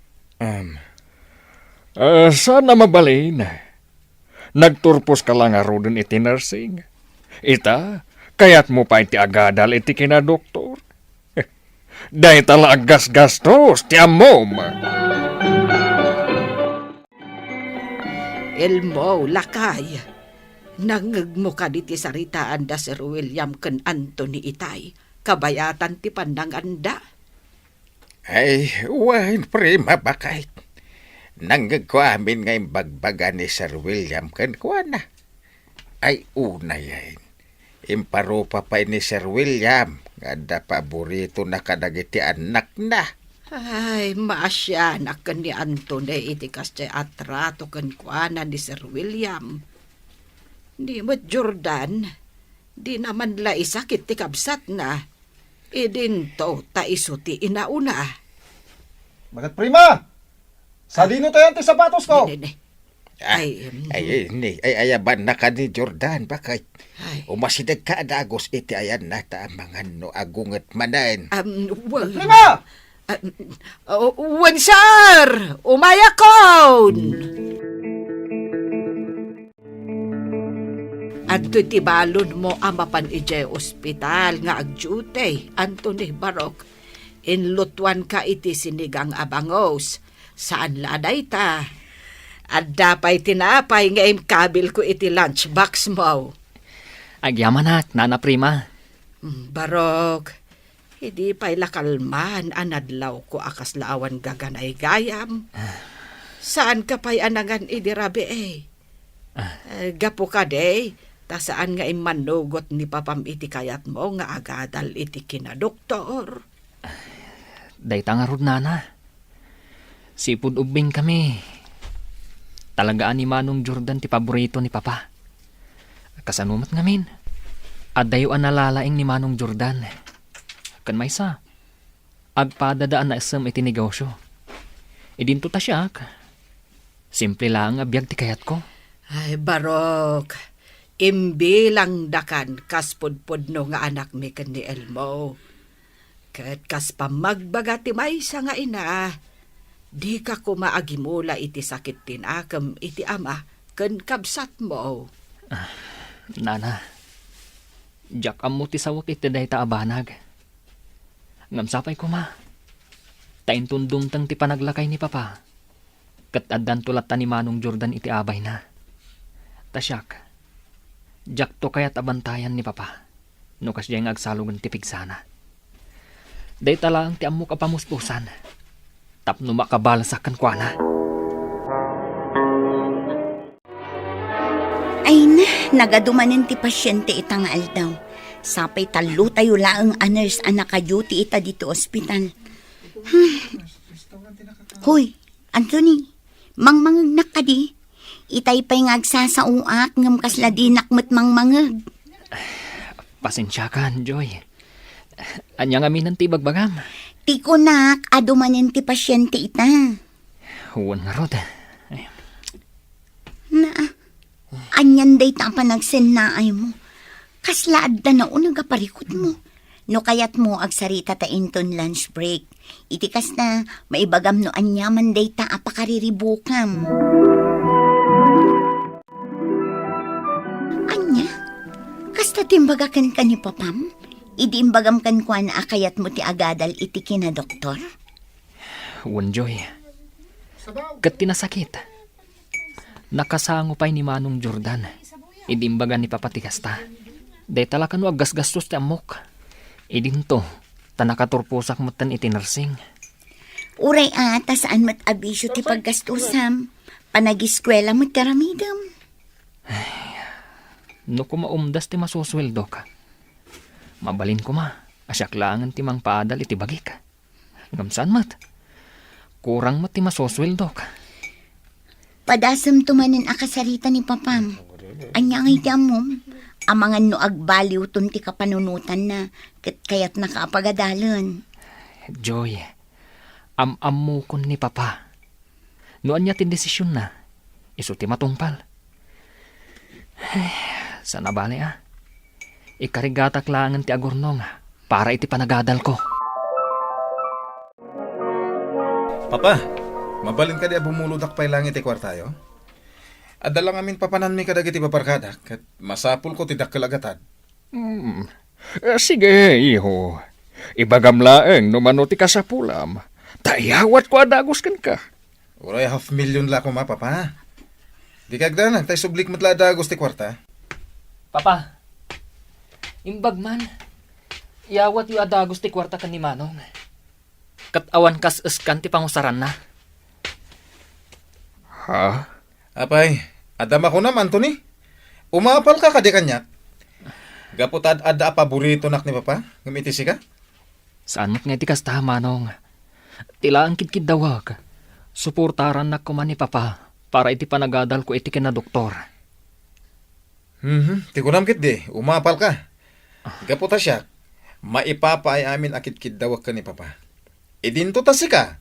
Sana mabalin. Nagturpos ka lang arodon iti nursing. Ita, kaya't mo pa iti agadal iti kina doktor. Dahil tala gas-gastos, ti amom. Elmo, lakay. Nangag mo ka diti saritaan da Sir William ken Anthony itay. Kabayatan ti pandanganda. Ay, wain prima bakay. Nanggag ko amin ngayong bagbaga ni Sir William ken kuana. Ay, una yan. Imparupa pa ni Sir William. Ganda paborito na kadagiti anak na. Ay, maasya na ken ni Anthony iti kasya atrato ken kuana ni Sir William. Di mo Jordan, di naman la isakit ti kabsat na. Idinto ta iso ti inauna. Bagat prima! Salino tayo ti sapatos ko! Ay, ayaban na ka ni Jordan, bakit? Ay. Umasidag ka adagos iti ayan na taamangan no agungat manan. Well, Prima! Wansar! Umayakon! Adto ti balon mo amapan ije ospital nga agjute, Anthony Barok. Inlutuan ka iti sinigang abangos. Saan laday ta? Adda pa'y tinapay nga imkabil ko iti lunchbox mo. Agyaman nana prima. Barok, hindi pa'y lakalman anadlaw ko akas laawan gaganay gayam. Saan ka pa'y anangan idirabi gapo ka day, ta saan nga imanugot ni papam iti kayat mo nga agadal iti kinadoktor. Day tangarod nana. Sipud ubing kami. Talagaan ni Manong Jordan ti paborito ni Papa. Kasanumat ngamin. Adayuan nalalaing ni Manong Jordan. Kan maysa. Agpadadaan na isam iti negosyo. Idinto ta siya. Simple lang abiyag ti kayat ko. Ay, Barok. Imbilang dakan kas pudpudno nga anak mi ken ni Elmo. Ket kas pamagbaga ti maysa nga ina, di ka kumaagimula iti sakit tinakam iti ama ken kabsat mo. Nana, jak amo ti sawak iti dayta abanag. Ngamsapay ko ma. Taintundong tang ti panaglakay ni Papa. Kat addan tulat ni Manong Jordan iti abay na. Tasyak, jak to kaya't abantayan ni Papa. No kas diyang agsalugan ti pigsana. Day tala ang ti ammo kapamuspusan. Tapno makabalasakan kwa na. Ay na, nagadumanin ti pasyente ita nga aldaw. Sapay talo tayo laang nurse ang naka-duty ita dito ospital. Hoy, Anthony, mangmangag ka di. Itay pa'y ngagsasauak ngam kasla di nakmet mangmangag. Pasensya ka, Joy. Anya nga minan ti bagbagam. Ti kunak, adumanin ti pasyente ita. Huwan nga rod. Na, anyan day ta panagsennaay mo. Kaslaad na nagaparikot mo. No kayat mo agsarita ta inton lunch break. Itikas na maibagam no anyaman day ta apakariribukam. Anya? Kasta timbagakan ka ni Papam? Idiimbagam kan kwa na akayat mo ti agadal iti kina doktor? Huwan, Joy. Kat tinasakit. Nakasango pa'y ni Manong Jordan. Idimbaga ni Papatikasta. Day talakan wag gasgastos ti amok. Idinto, tanakaturpusak mo tan iti nursing. Uray ata saan mat abisyo ti paggastusam. Panagiskwela mo't karamidam. No kumaumdas ti masusweldo ka. Mabalin ko ma, asyaklangan ti mang paadal iti bagik. Ngamsan mat, kurang mat ti masusweldo ka. Padasam tumanin akasarita ni Papam. Anya ngay damom, amangan no agbaliw ton ti kapanunutan na kaya't nakaapagadalan. Joy, am-amu kon ni Papa. Noan niya tin desisyon na, iso ti matungpal. Sana bali Ikarigatak langan ti agurnong para iti panagadal ko. Papa, mabalin ka di bumuludak pa'y langit kwartayo? Adalang amin papanan mi kadagiti paparkadak at masapul ko tidak kalagatan. Sige, iho. Ibagam laeng no manuti ka sa pulam. Tayawat ko adagos kan ka. Uray 500,000 la ko ma, papa. Di kagdanan, tay sublik mo't la adagos ti kwarta. Papa, imbag man, iawat yu adagos ti kwarta kan ni Manong. Katawan kas eskan ti pangusaran na. Ha? Apay, adama ko naman, Tony. Umapal ka kadi kanyak. Gaputad ada paborito nak ni papa? Gumitisi ka? Saan mo't nga ti kasta, Manong? Tila ang kidkid dawag. Suportaran na kuman ni Papa para iti panagadal ko iti kina doktor. Ti ko namkit di, umapal ka. Gaputa siya, maipapa ay amin akit-kid dawag ka ni Papa. Idinto tasi ka,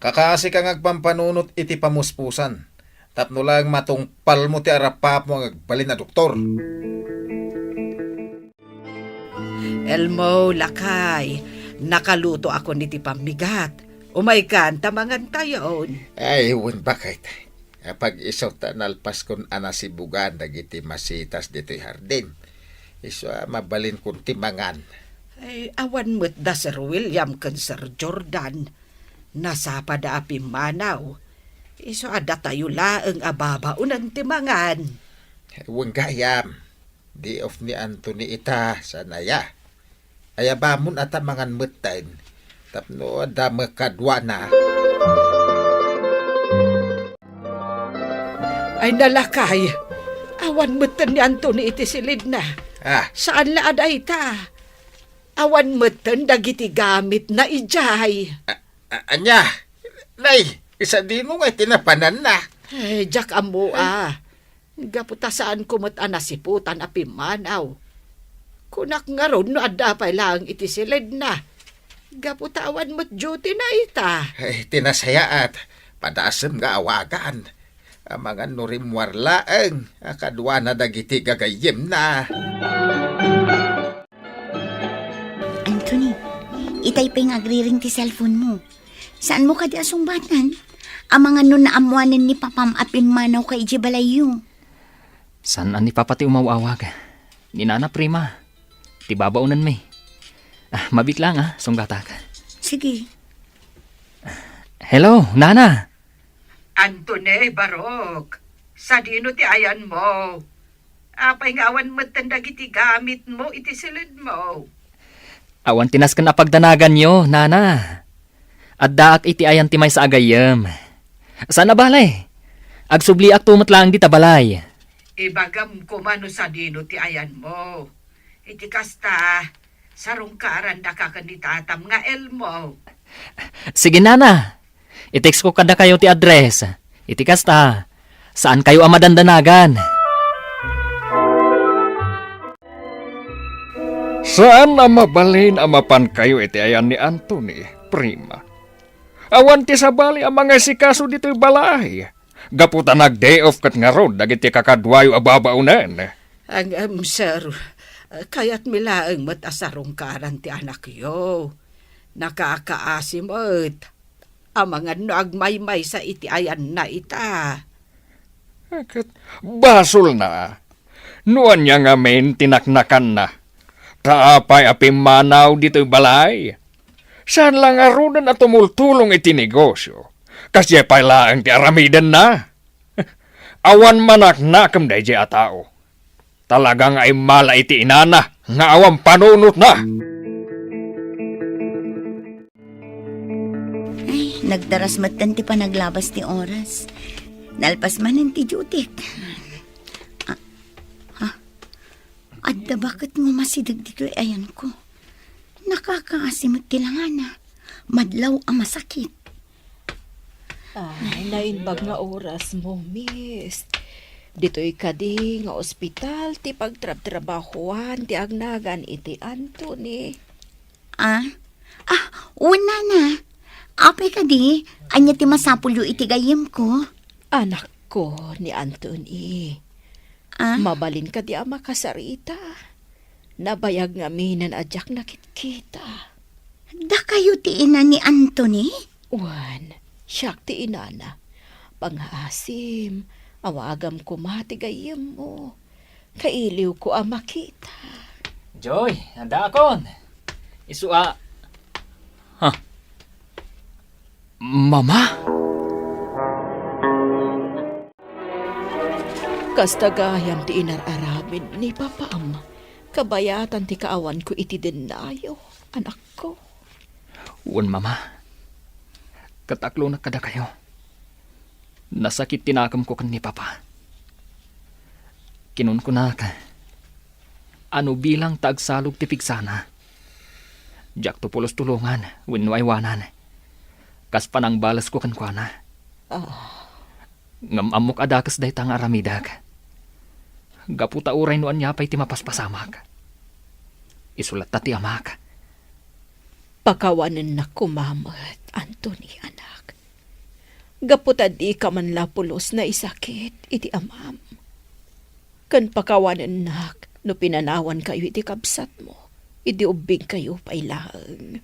kakasi ka ngagpampanunot iti pamuspusan. Tapno lang matungpal mo ti arapap mo agbalin na doktor. Elmo, lakay, nakaluto ako niti pamigat. Umay kan, tamangan tayo. Ay, wun bakit? Kapag iso tanalpas kun anasibugan dagiti masitas dito hardin. Iso mabalin kun timangan. Ay, awan mo't da Sir William kan Sir Jordan. Nasa pada api manaw. Iso ada tayo laeng ababaon ang timangan. Wun gayam. Di of ni Anthony ita sanaya. Ayabamun at mangan mutain. Tapno ada makadwa na. Ay nalakay. Awan mutan ni Anthony iti silid na. Saan la aday ta? Awan mutan dagiti gamit na ijay. Anya, nay, isa din mo nga tinapanan na. Ay, jak amo Gaputa saan kumot anasiputan api manaw. Kunak nga ron no adda pa lang iti silid na. Gaputawan mo't duty na ita. Ay, tinasayaat. Padasem nga awagan. Ang mga nurimwarlaeng, akadwa na dagiti gagayim na. Anthony, itay pa yung agriring ti cellphone mo. Saan mo ka di asumbatan? Ang mga nun na amuanan ni Papam apin manaw kay Jebalayo. Saan ni papati umawawag? Ni Nana Prima. Ti babaunan may. Mabit lang sunggatak. Sige. Hello, Nana. Antone, Barok, sa dino ti ayan mo. Apay ngawan mo tandagiti gamit mo, iti silid mo. Awan tinas ka na pagdanagan nyo, Nana. At daak iti ayan ti may sa agayam. Sana balay? Agsubliak tumot lang di tabalay. Ibagam ko mano sa dino ti ayan mo. Iti kasta, sarong karanda ka kanitatam nga elmo. Sige, Nana. I-text ko kada kayo ti address. Iti kasta, saan kayo amadandanagan? Saan na mabalin amapan kayo iti ayan ni Anthony, Prima? Awan ti sabali ang mga sikaso dito'y balay. Gaputan nag-day off kat nga rod, dagiti kakadwayo ababaunan. Sir, kaya't milaang matasarong karan ti anak yo. Nakakaasim at ang mga nagmaymay sa iti ayan na ita. Basol na. Nuan niya nga men tinaknakan na. Taapay apimanaw dito'y balay. Saan lang arunan at tumultulong iti negosyo? Kasi pala ang ti aramidan na. Awan manaknakam day di atao. Talagang ay mala iti inana nga awan panunot na. Ay, nagdaras matan ti pa naglabas ti oras. Nalpas man ti jutik. Adda bakit nga masidag di ko ayan ko? Nakakaasimot ti langana. Madlaw ang masakit. Ay, nainbag nga oras mo, miss. Dito'y kadi nga ospital, ti pagtrab-trabahuan, ti agnagan iti Anthony. Una na. Apay ka di, anya ti masapulyo iti gayem ko. Anak ko ni Anthony. Mabalin ka di ama kasarita. Nabayag nga minan adyak nakit-kita. Da kayo ti ina ni Anthony? Wan, siyak ti inana. Pangaasim, awagam ko matigayem mo. Kailiw ko ang makita. Joy, handa akon. Isua. Mama? Kastagayam ti inararamin ni Papam. Kabayatan ti kaawan ko iti denayo, anak ko. Uwan, Mama. Kataklo na kada kayo. Nasakit tinakam ko kan ni Papa. Kinun ko na ka. Ano bilang tagsalog ti pigsana. Diyak to pulos tulungan, winwaywanan. Kas panang balas ko kan kwa na. Ngamamok adakas day tang aramidag. Gaputa uray noan niya pa'y ti mapaspasamak. Isulat ta ti amak. Pakawanan na kumamat, Anthony, anak. Gaputa di ka man lapulos na isakit, iti amam. Kan pakawanan nak, no pinanawan kayo iti kabsat mo, iti ubing kayo pailang.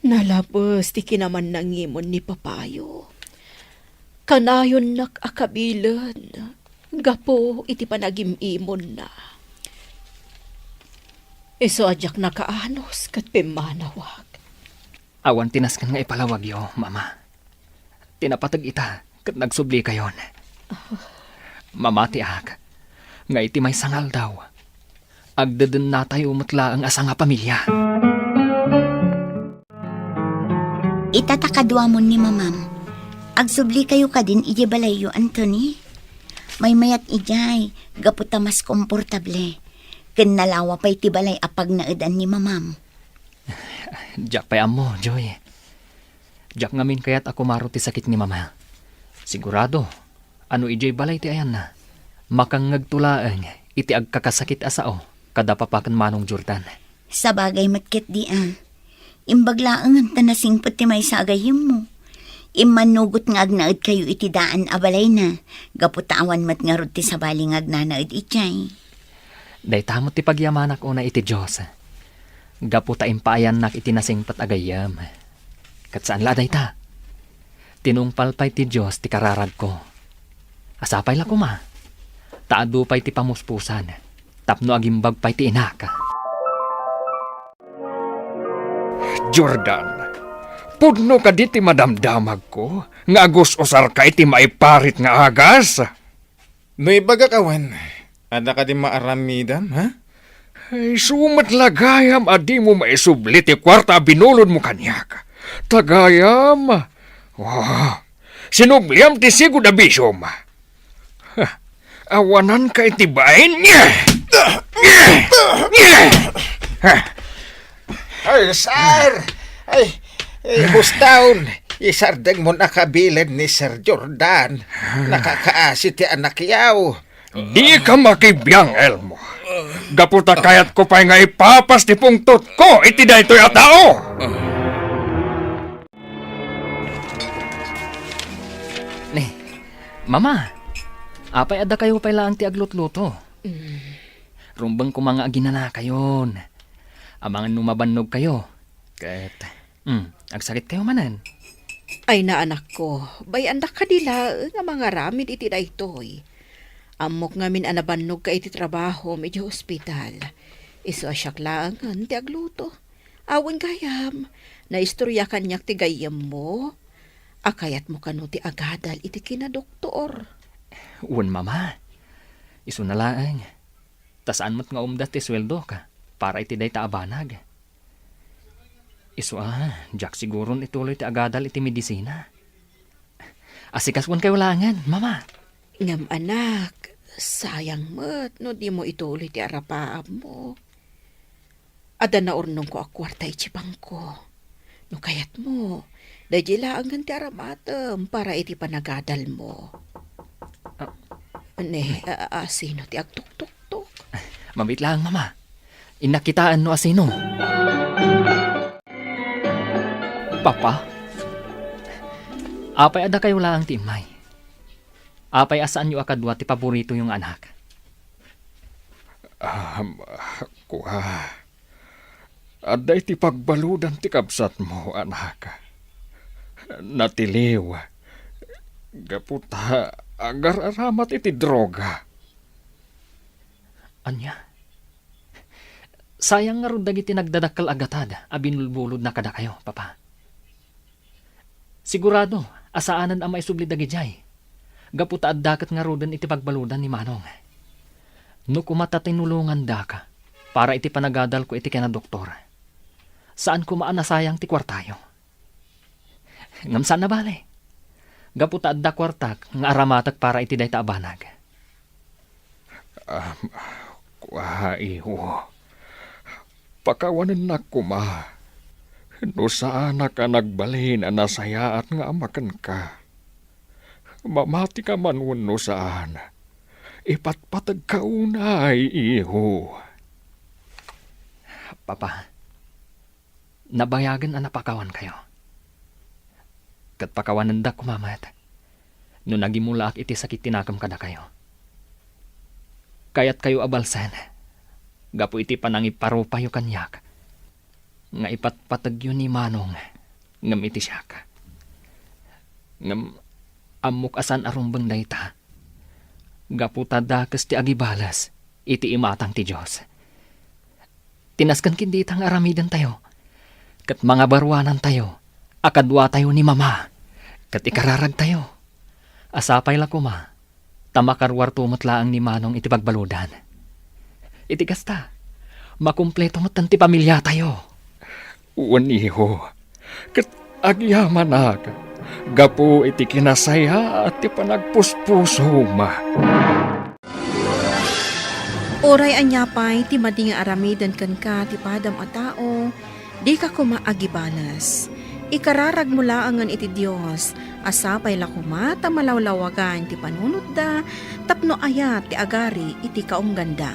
Nalabos ti kinaman nangimon ni Papayo. Kanayon nak akabilan, gapo iti panagimimon na. Iso adyak nakaanos kat pimanawag. Awan tinaskan nga ipalawag yo, Mama. Tinapatag ita kat nagsubli kayon. Mamati ak, nga iti may sangal daw. Agdadan na tayo umutla ang asa nga pamilya. Itatakadwa mo ni Mamam. Agsubli kayo ka din ije balayo, Anthony. May mayat ijay, gaputa mas komportable. Ken nalawa pa'y tibalay apag naedan ni Mamam. Diyak pa'y amo, Joy. Diyak ngamin kaya't ako maro ti sakit ni Mama. Sigurado, ano ijay balay ti ayan na. Makang ngagtulaang iti agkakasakit asao kada papakan manong Jordan. Sa bagay matkit di Imbaglaang ang tanasing pati may sa agayim mo. Imanugot nga agnaid kayo iti daan abalay na. Gaputawan mat nga rod ti sabali nga agnanaid itjay. Day tamot ti pagyamanak una iti Diyos. Gaputa impayan nak iti nasingpat agayam. Kat saan la day ta? Tinungpal pa'y ti Diyos ti kararag ko. Asapay la kuma. Taado pa'y ti pamuspusan. Tapno agimbag pa'y ti inaka. Jordan, pudno ka di ti madamdamag ko, nga agos usar ka iti maiparit nga agas. No ibaga kawan, ada ka di maaramidam, ha? Ay, sumat lagayam, adi mo maisublit ti kwarta binulod mo kanyak. Tagayam. Wow, sinubliam ti sigud abisom. Awanan ka iti bain niya. Ay, sir! Ay, bustaon. Isardag mo nakabilid ni Sir Jordan. Nakakaasi ti anak yaw. Di ka makibiyang, Elmo. Gaputa kayat ko pa'y nga ipapas ti pungtot ko, iti daytoy a tao. Mama, apay ada kayo pa'y lang ti aglutluto. Rumbang ko mga aginana kayon. Amangan numabannog kayo. Kat, agsakit kayo manan. Ay na anak ko, bay andak ka dila nga mga ramid iti daytoy. Amok ngamin anabannog ka iti trabaho medyo hospital. Iso asyak lang ti agluto. Awan gayam, na istorya kanyak ti gayam mo. Akayat mo kano ti agadal iti kinadoktor. Uwan mama, iso na lang. Tasaan mo't nga umdat ti sweldo ka para iti day taabanag. Iso Jack siguron ituloy ti agadal iti medisina. Asikaswan kayo langan, mama. Ngam anak, sayang mo't no di mo ituloy ti arapaab mo. Ada na urnong ko akwarta ichibang ko. No kayat mo, dajila ang ganti aramatem para iti panagadal mo. Sino ti agtuk-tuk-tuk? Mabit lang, mama. Inakitaan no asino. Papa, apay ada kayo lang timay. Apay asaan nyo akadwa ti paborito yung anak? Kuha. Aday ti pagbaludan ti kabsat mo, anak. Natiliw. Gaputa, agar aramat iti droga. Anya? Sayang nga ron dagiti nagdadakkel agatada, abinulbulod na kada kayo, papa. Sigurado, asaanan ang maisubli dagijay. Gaputa at dakat nga rodan iti pagbaludan ni Manong. No kumata tinulungan da ka, para iti panagadal ko iti kena doktor. Saan ko maanasayang ti kwartayo? Ngamsan na bale? Gaputa at da kwartak, nga aramatak para iti day taabanag. Kuha, iho. Pakawanan na kuma. No saan ka nagbalhin ang nasayaat nga amakan ka. Mamati ka man no saan. Ipatpatag ka unay, iho. Papa, nabayagan ang napakawan kayo. Kat pakawanan da kumamat. No nagimula at iti sakit tinakam kada kayo. Kayat kayo abalsan. Gapo iti panangiparupayo kanyak. Nga ipatpatag yun ni Manong. Ngam iti siya ka. Ngam amok asan arumbang dayta. Gapo tadakas ti agibalas. Iti imatang ti Diyos. Tinaskan kindi itang aramidan tayo. Kat mga barwanan tayo. Akadwa tayo ni Mama. Kat ikararag tayo. Asapay la kuma. Tamakarwar tumatlaang ni Manong iti pagbaludan. Iti kasta. Makumpleto mo't ti pamilya tayo. Uwan, iho. Kat agyaman ka. Gapo iti kinasaya at ti panagpuspuso ma. Oray anyapay ti mading aramidan kan ka ti padam a tao, di ka kumaagibalas. Ikararag mo laangan iti Diyos, asapay la kuma ta malawlawagan ti panunod da, tapno ayat ti agari iti kaungganda.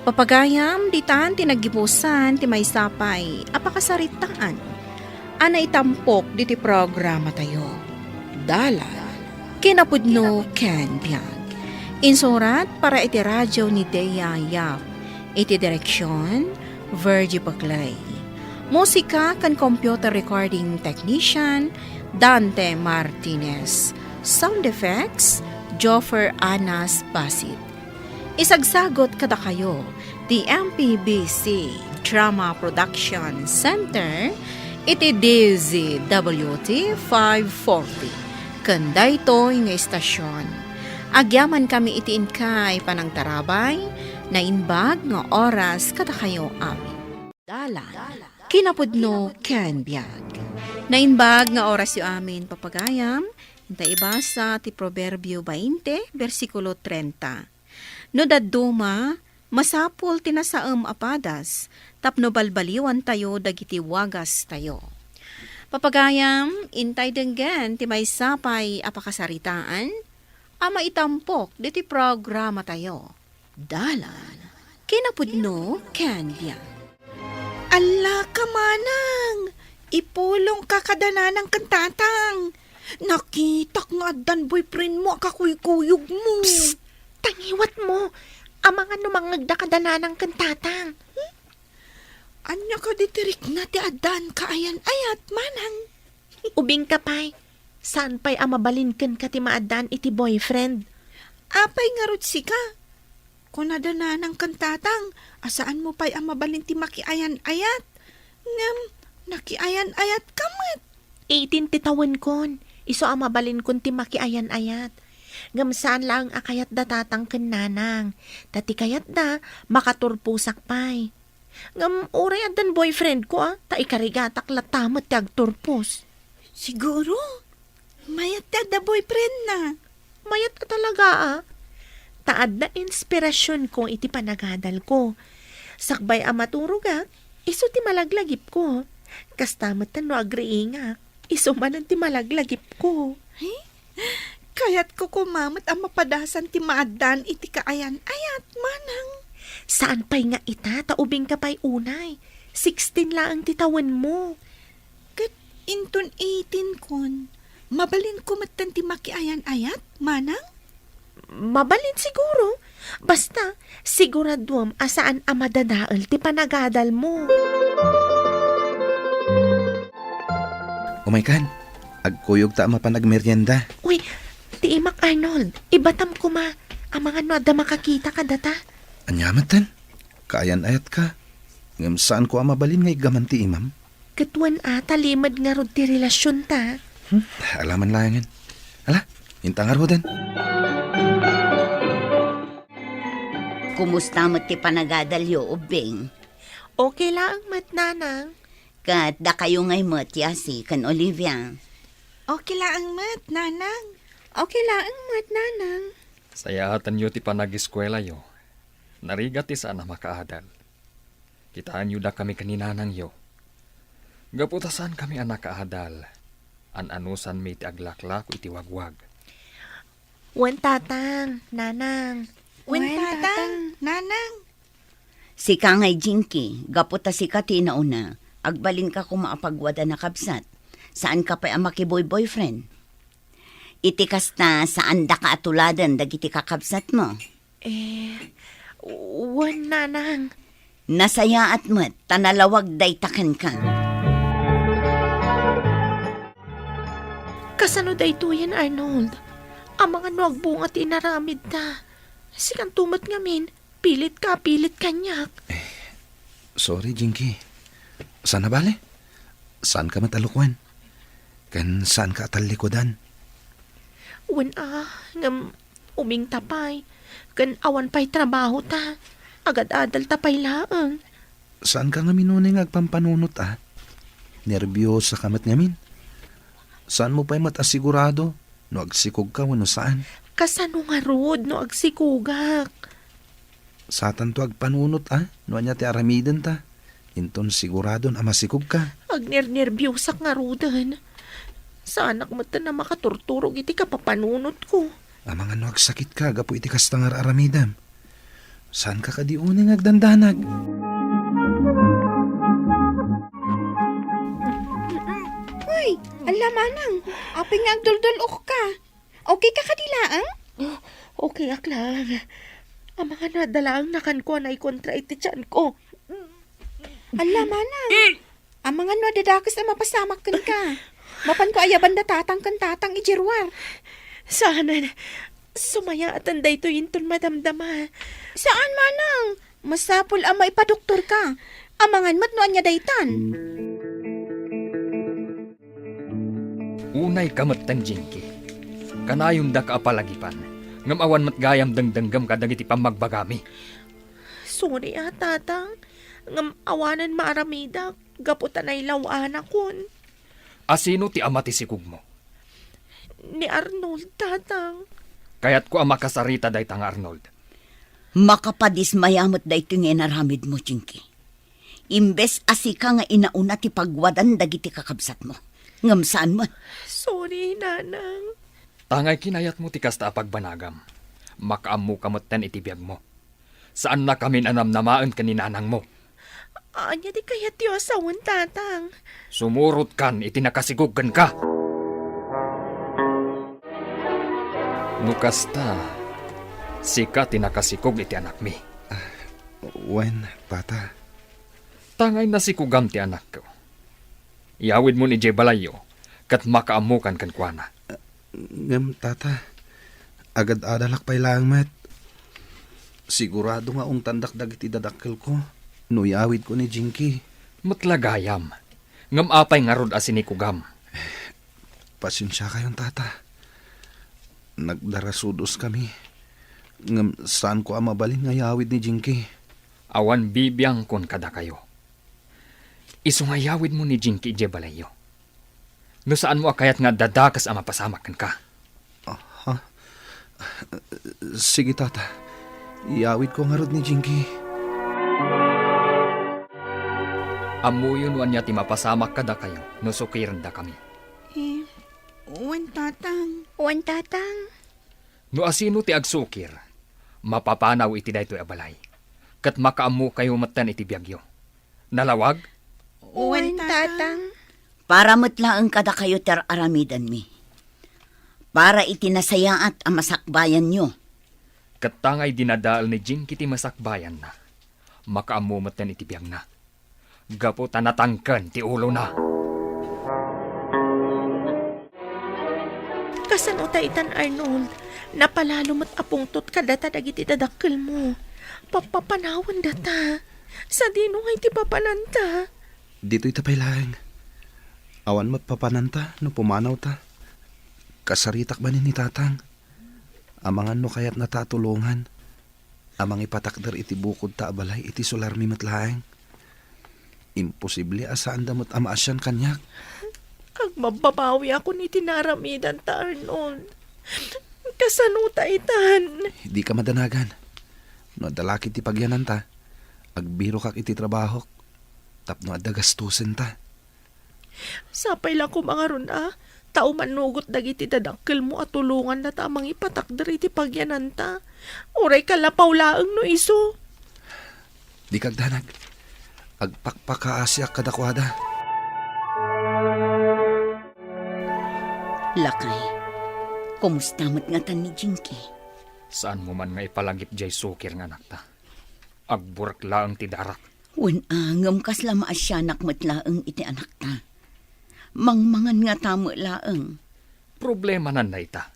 Papagayam ditan ti naggipusan ti maysapay apakasaritaan. Ana itampok di ti programa tayo. Dalan. Kinapudno Ken Biag. Insurat para iti radyo ni Dea Yap. Iti direksyon, Virgie Baglay. Musika kan computer recording technician, Dante Martinez. Sound effects, Joffer Anas Basit. Isagsagot kada kayo, the MPBC Drama Production Center, iti DZWT 540. Kanday to'y nga istasyon. Agyaman kami itiin kay panang tarabay, na inbag nga oras kada kayo amin. Dalan, kinapudno Ken Biag. Na inbag nga oras yu amin papagayam, hinta ibasa ti Proverbio 20, versikulo 30. No daduma, masapul tinasaem apadas, tapno balbaliwan tayo dagiti wagas tayo. Papagayam, intay denggan ti may sapay apakasaritaan, ama itampok diti programa tayo. Dalan, kinapudno Ken Biag. Ala ka manang, ipulong ka kadana ng kantatang. Nakita nga dan boyfriend mo kakuyukuyog mo. Psst! Tangiwat mo, ang mga numangagda kadana ng kantatang. Anya ka ditirik na ti adan kaayan-ayat manang. Ubing ka pa'y, saan pa'y amabalinken ka ti maadan iti boyfriend? Apay nga rutsi ka. Kung nadana ng kantatang, asaan mo pa'y amabalin ti makiayan-ayat? Ngam, nakiayan-ayat kamat. 18 titawan kon, iso amabalin kon ti makiayan-ayat. Ngam saan lang akayat da tatang nanang, tati kayat da makaturpusak pa'y. Ngam oray adan boyfriend ko ta ikarigatak latamat ti agturpos. Siguro, mayat da boyfriend na. Mayat ka talaga Taad na inspirasyon ko iti panagadal ko. Sakbay maturugak, iso ti malaglagip ko. Kastamat no agriingak, iso manan ti malaglagip ko. Kayat ko kumamat ang mapadasan ti maadan iti kaayan-ayat manang. Saan pa'y nga ita, taubing ka pa'y unay. 16 lang ang titawan mo. Kat inton 18 kon, mabalin ko matan ti makiayan-ayat, manang? Mabalin siguro. Basta, siguraduam asaan amadadaal ti panagadal mo. Umaykan, agkuyog ta mapanagmeryenda. Uy, ti Imak Arnold, ibatam ko ma. Ang mga no da makakita ka data. Anyamatan, kaayan ayat ka. Ngam saan ko amabalin ngay gaman ti imam? Katuan talimad nga rod ti relasyon ta. Alaman langan. Ala, intang arhodan. Kumusta mo ti panagadal yo, ubing? Okay lang, matnanang. Kat da kayo ngay mo ti Asi kan Olivia. Okay lang mat, nanang. Okay lang, matnanang. Sayatan yo ti panag-eskwela yo. Narigat ti sana makaadal. Kitaan yu da kami kaninanang yo. Gaputasan kami anak kaadal. An-anusan may ti aglaklak iti wagwag. Wan tatang, nanang. Tatang, nanang. Si ka ngay Jinky, gaputa si ka tinauna. Agbalin ka kung maapagwada na kabsat. Saan ka pa ang makiboy-boyfriend? Iti kasta saan da ka atuladan dagiti kakabsat mo? Wan nanang. Nasaya at mo't tanalawag daytakan ka. Kasano daytoyan, Arnold? Ang mga nuagbunga tinaramid ta. Sikan tumat ngamin, pilit kanyak. Sorry, Jinky. Sana bale? Saan ka matalukwan? Kan saan ka atalikodan? Wan ngam uming tapay. Kan awan pa'y trabaho ta. Agad-adal tapay laang. Saan ka nga minuning agpampanunot Nervyosa ka mat ngamin? Saan mo pa'y matasigurado? No agsikog ka wano saan? Kasano nga rod no agsikugak? Satan to agpanunot no anya ti aramiden ta. Inton siguradon masikog ka. Agner-nervyosak nga rodan. Sa anak mo na makaturturog iti kapapanunot ko. Ang mga no agsakit ka gapo iti kastangar aramidam. Saan ka kadiuning agdandanag? Uy, ala, Ala manang, apay nga agdol-dol ka. Okay ka kadilaang? Okay aklang. Ang mga nadalaang nakankuan ay kontra iti tiyan ko. Ala manang, ang mga no dadakas na mapasamak ka. Mapan ko ayaban na tatang ijirwar. Sana sumaya at anday to yinton madamdama. Saan manang? Masapul ang maipadoktor ka. Amangan mat no anya daytan. Unay kamattan Jinky. Kanayong da ka apalagipan. Ngam awan mat gayam dangdanggam ka dagiti pamagbagami. Sorry tatang. Ngam awanan maaramida. Gaputan ay lawana kun. Asino ti ama ti sikug mo? Ni Arnold, tatang. Kaya't ko ama kasarita day tang Arnold. Makapadismayamot da ito nga naramid mo, Jinky. Imbes asika nga inauna ti pagwadan dagiti kakabsat mo. Ngam saan mo? Sorry, nanang. Tangay kinayat mo ti kasta pagbanagam. Makaamu kamutten iti biyag mo. Saan na kami anamnamaan kaninanang mo? Anya di kaya tiyo asawan, tatang. Sumurot kan iti nakasigugan ka. Nukasta, sika ti nakasikog iti anak mi. Wen, tata. Tangay na sikugam ti anak ko. Iawid mo ni Jebalayo, kat makaamukan kan kuana. Ngam, tata. Agad adalak pa'y lang, met. Sigurado nga tandak dagiti dadakkel ko. Nuyawid ko ni Jinky. Matlagayam. Ngam apay nga rod asin ni kugam. Pasensya kayong tata. Nagdarasudos kami. Ngam, saan ko ang mabalin nga yawid ni Jinky? Awan bibiyang kon kada kayo. Isungayawid mo ni Jinky Jebalayo. No saan mo akayat nga dadakas ang mapasamakan ka? Sige, tata. Iyawid ko nga rod ni Jinky. Amuyon wan niya ti mapasamak kada kayo, no sukiran da kami. Wan tatang. No asino ti agsukir, mapapanaw iti daytoy abalay. Kat makaamu kayo matan iti biyagyo. Nalawag? Wan tatang. Para matlaang kada kayo ter aramidan mi. Para itinasayaat ang masakbayan nyo. Kat tangay dinadaal ni Jinky ti masakbayan na. Makaamu matan iti biyag na. Gapo tanatangkan ti ulo na. Kasano taitan, Arnold? Napalalo mat apungtot ka data dagiti dadakkel mo. Papapanawan data. Sa dino nga iti papananta. Dito itapay lang. Awan magpapananta no pumanaw ta. Kasaritak ba ni tatang? Amangan no kayat natatulungan. Amang ipatakder iti bukod ta abalay iti solar mi matlaeng. Imposible asaan damot ama asyan kanyak. Ag mababawi ako ni tinaramidan ta, Arnold. Kasano taitan? Di ka madanagan. No dalaki ti pagyanan ta. Agbiro kak iti trabaho. Tapno adda gastusin ta. Sapay lang ko mga ron Tao manugot dagiti dadakkel mo at tulungan na tamang ipatakder iti pagyanan ta. Uray kalapaw laeng no iso. Di kag danag. Agpakpakaasyak kadakwada. Lakay, kumusta mo't nga tan ni Jinky? Saan mo man nga ipalagip jay sukir nga anak ta? Agburak laang ti darak. Wen angam kas lama asyanak mo't laeng iti anak ta. Mangmangan nga tamo laeng. Problema nan na ita.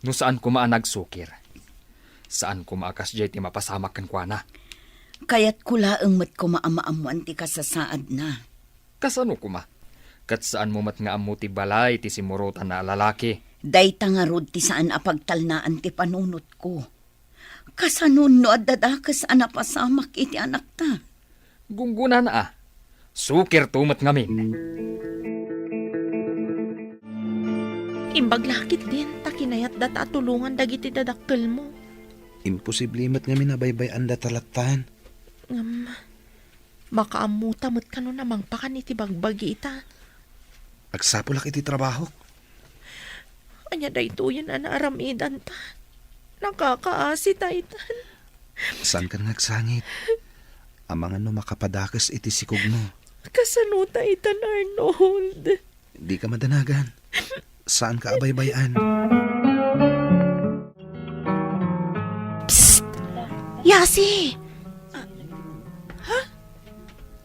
No saan ko maanagsukir? Saan ko maakas jay ti mapasamak kan kuana? Kaya't kulaeng mo't kumaamaamuan ti kasasaad na. Kasano kuma? Kat saan mo mat nga amu ti balay ti simurutan na lalaki? Day tangarod ti saan apagtalnaan ti panunot ko. Kasanun no adadakas anapasamak iti anak ta. Gungguna na Sukir tumat ngamin. Imbaglakit din, takinayat data tulungan dagiti dadakkel mo. Imposible mat nga minabaybay anda talatan. Makaamuta mo't kano namang pakan iti bagbagi ita. Agsapulak iti trabaho. Anya daytoyen na naaramidan ta. Nakakaasi taitan. Saan ka nagsangit? Amangan no makapadakas iti sikog mo. Kasano taitan, Arnold? Di ka madanagan. Saan ka abay-bayan? Yasi!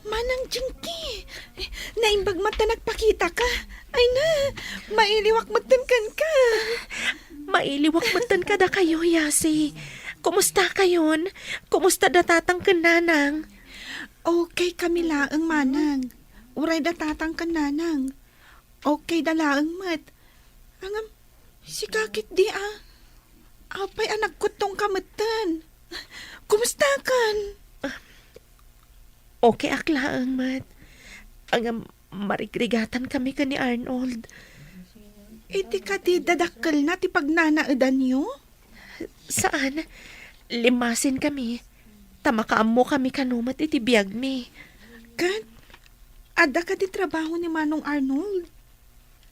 Manang Jinky, naimbag mata nagpakita ka. Ay na, mailiwak matankan ka. Mailiwak mantan ka da kayo, Yasi. Kumusta kayon? Kumusta datatang kananang? Okay kami laang manang. Uray datatang ka nanang. Okay da laang mat. Angam, si kakit di ah. Apay anak kutong kamatan. Kumusta kan? Okay aklaang mat. Ang marigrigatan kami ka ni Arnold. Iti ka di dadakkel na ti pagnanaadan nyo? Saan? Limasin kami. Tamakaammo kami kanumat iti biyag mi. Kat, ada ka di trabaho ni Manong Arnold?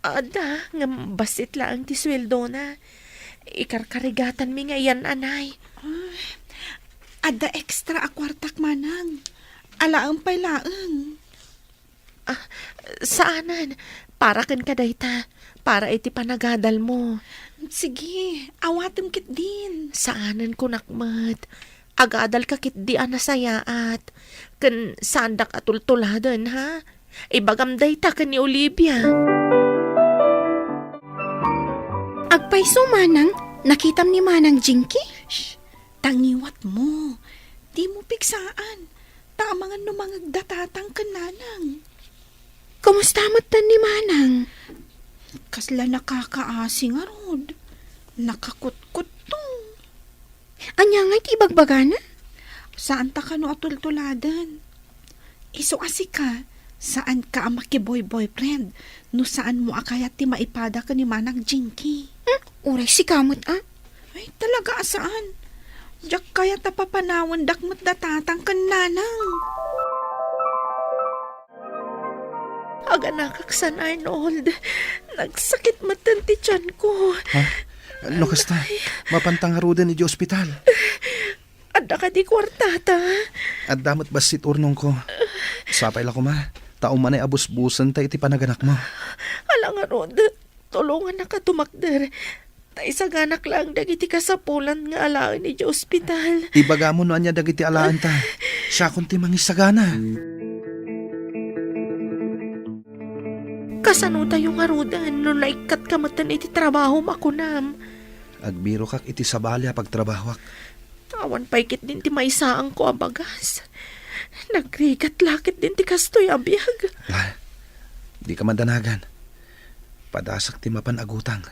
Ada, nga basit lang ti sweldo na. Ikarkarigatan mi ngayon, anay. Ada extra akwartak manang. Alaang pay laang. Saanan? Para kan kadayta. Para iti panagadal mo. Sige, awatem kit din. Saanan ko nakmat. Agadal ka kit di anasayaat. Kan sandak atultuladan, ha? Ibagam dayta kan ni Olivia. Agpayso manang, nakitam ni Manang Jinky? Shh, tangiwat mo. Di mo piksaan. Tamangan no mga datatang kananang. Kumusta matan ni Manang? Kasla nakakaasi nga rod. Nakakutkut tong. Anya nga iti ibagbagana? Saan ta ka no atultuladan? Iso asi ka. Saan ka ang makiboy-boyfriend? No saan mo akayat ti maipada ka ni Manang Jinky? Uray si kamot ah. Ay, talaga saan? Diyak kaya tapapanawan dakmat datatang kananang. Aga nakaksan, Arnold. Nagsakit matan ti tiyan ko. Ha? Ano kasta? Mapantang harudan ni ospital. Ada ka di kwartata. At damot basit urnong ko. Sapay la ko ma. Tao man ay abus-busan tayo iti panaganak mo. Alang Arnold, tulungan na ka tumakder. Tay sa ganak lang dagiti kasapulan nga alaan ni ospital. Ibaga mo no anya dagiti alaan ta. Siya kunti mangisagana. Kasano tayo nga rudan no naikat ka matan iti trabaho makunam. Agbiro kak iti sabalya pagtrabahwak. Awan paikit din ti maisaang ko abagas. Nagrigat lakit din ti kastoy abiyag. La, di ka madanagan. Padasak ti mapanagutang.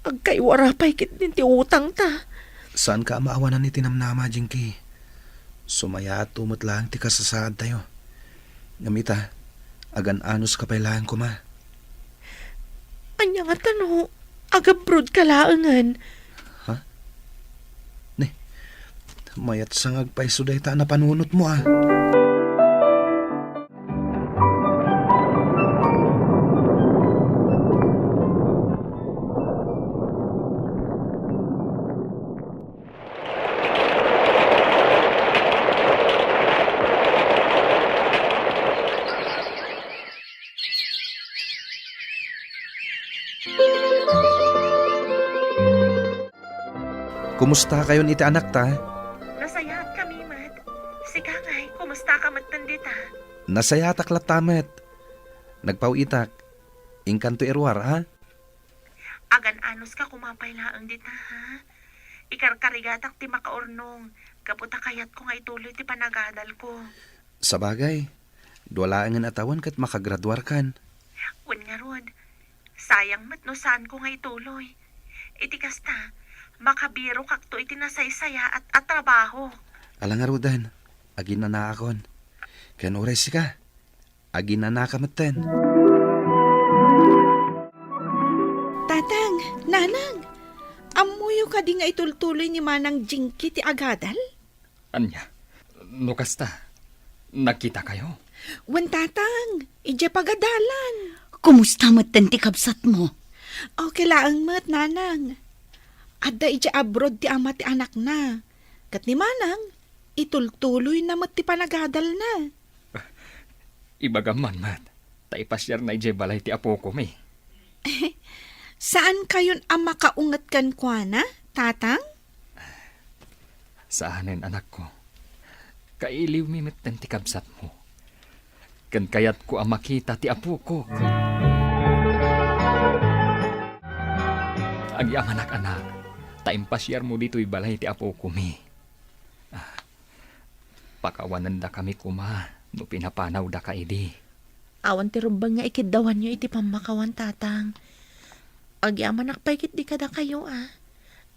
Agkaywara paikit din ti utang ta. Saan ka maawanan ni tinamnama, Jinky? Sumaya at tumot lang ti kasasaad tayo. Ngamita, agan-anos ka pailangan ko ma. Anya nga tano, agabrod ka laangan. Ha? Ne, mayat sangag pa'y suday ta na panunot mo ah. Kumusta kayo iti anak ta? Nasayaat kami, Mat. Sika ngay, kumusta ka matandita? Nasayatak latamet. Nagpauitak. Inkanto irwar ha? Agan-anos ka kumapaylaang dita, ha? Ikarkarigatak ti makaurnong. Kaputa kayat ko nga ituloy ti panagadal ko. Sabagay. Duwalaangan atawan kat makagraduar kan. Wan nga rod. Sayang mat no saan ko nga ituloy. Iti kasta, makabiro kakto iti nasaysaya at trabaho. Alang nga rudan. Agin na naakon. Kan oray ka. Agin na nakamatan. Tatang, nanang, amuyo ka di nga itultuloy ni Manang Jinky ti agadal? Anya, no kasta, nakita kayo? Wan tatang, ije pagadalan. Kumusta matan ti kabsat mo? Okay laang mat, nanang. Ada ije abroad ti ama ti anak na. Kat ni Manang, itultuloy na mat ti panagadal na. Ibagaman, Mat. Taipasyar na ije balay ti apo ko mi. Saan kayon ang makaungat kan kuana, tatang? Saanen anak ko. Kailiw mi metten ti kabsat mo. Ken kayat ko ang makita ti apo ko. Agyam anak-anak, taimpasyar mo dito'y balay ti apo ko mi. Pakawanan da kami kuma, no pinapanaw da ka idi. Awan ti rumbang nga ikidawan nyo iti pamakawan, tatang. Agyaman nakpaikit di kada kayo,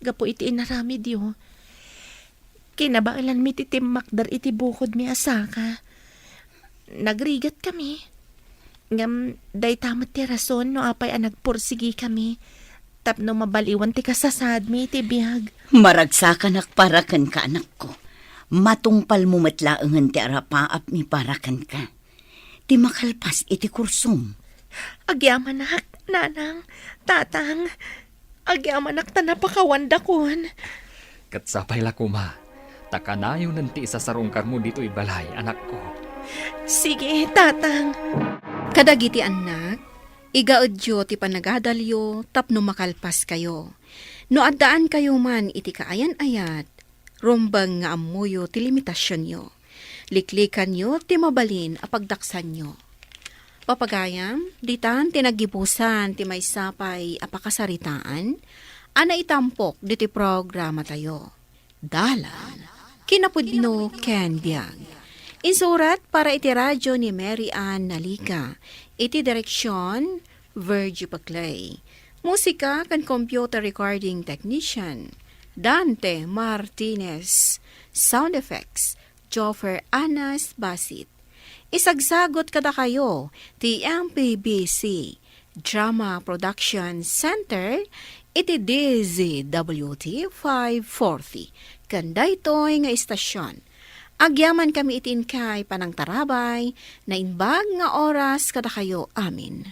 Gapo iti inaramid yo. Kinabailan mi ti timmakdar iti bukod mi asaka. Nagrigat kami. Ngam, day tamat ti rason no apay nagpursigi kami. Tapno mabaliwan ti kasasad mi iti biyag. Maragsakan parakan ka, anak ko. Matungpal mo matlaangan ti arapaap mi parakan ka. Ti makalpas iti kursum. Agyamanak, nanang, tatang. Agyamanak ta napakawanda kon. Katsapay la kuma, takanayo nanti isasarungkar mo dito'y balay, anak ko. Sige, tatang. Kadagiti anak, igaudyo ti panagadalyo tapno makalpas kayo. No addaan kayo man iti kaayan-ayat, rumbang nga amuyo ti limitasyon nyo. Liklikan nyo ti mabalin a pagdaksan nyo. Papagayam, ditan tinagibusan ti may sapay a pakasaritaan, ana itampok diti programa tayo. Dalan, kinapudno Ken Biag. Insurat para iti radyo ni Mary Ann Nalika, iti direksyon Virgie Paclay. Musika kan computer recording technician Dante Martinez. Sound effects Joffer Anas Basit. Isagsagot kada kayo ti MPBC Drama Production Center iti DZWT 540 kanda ito'y nga istasyon. Agyaman kami itin kay panang tarabay na inbag nga oras kada kayo amin.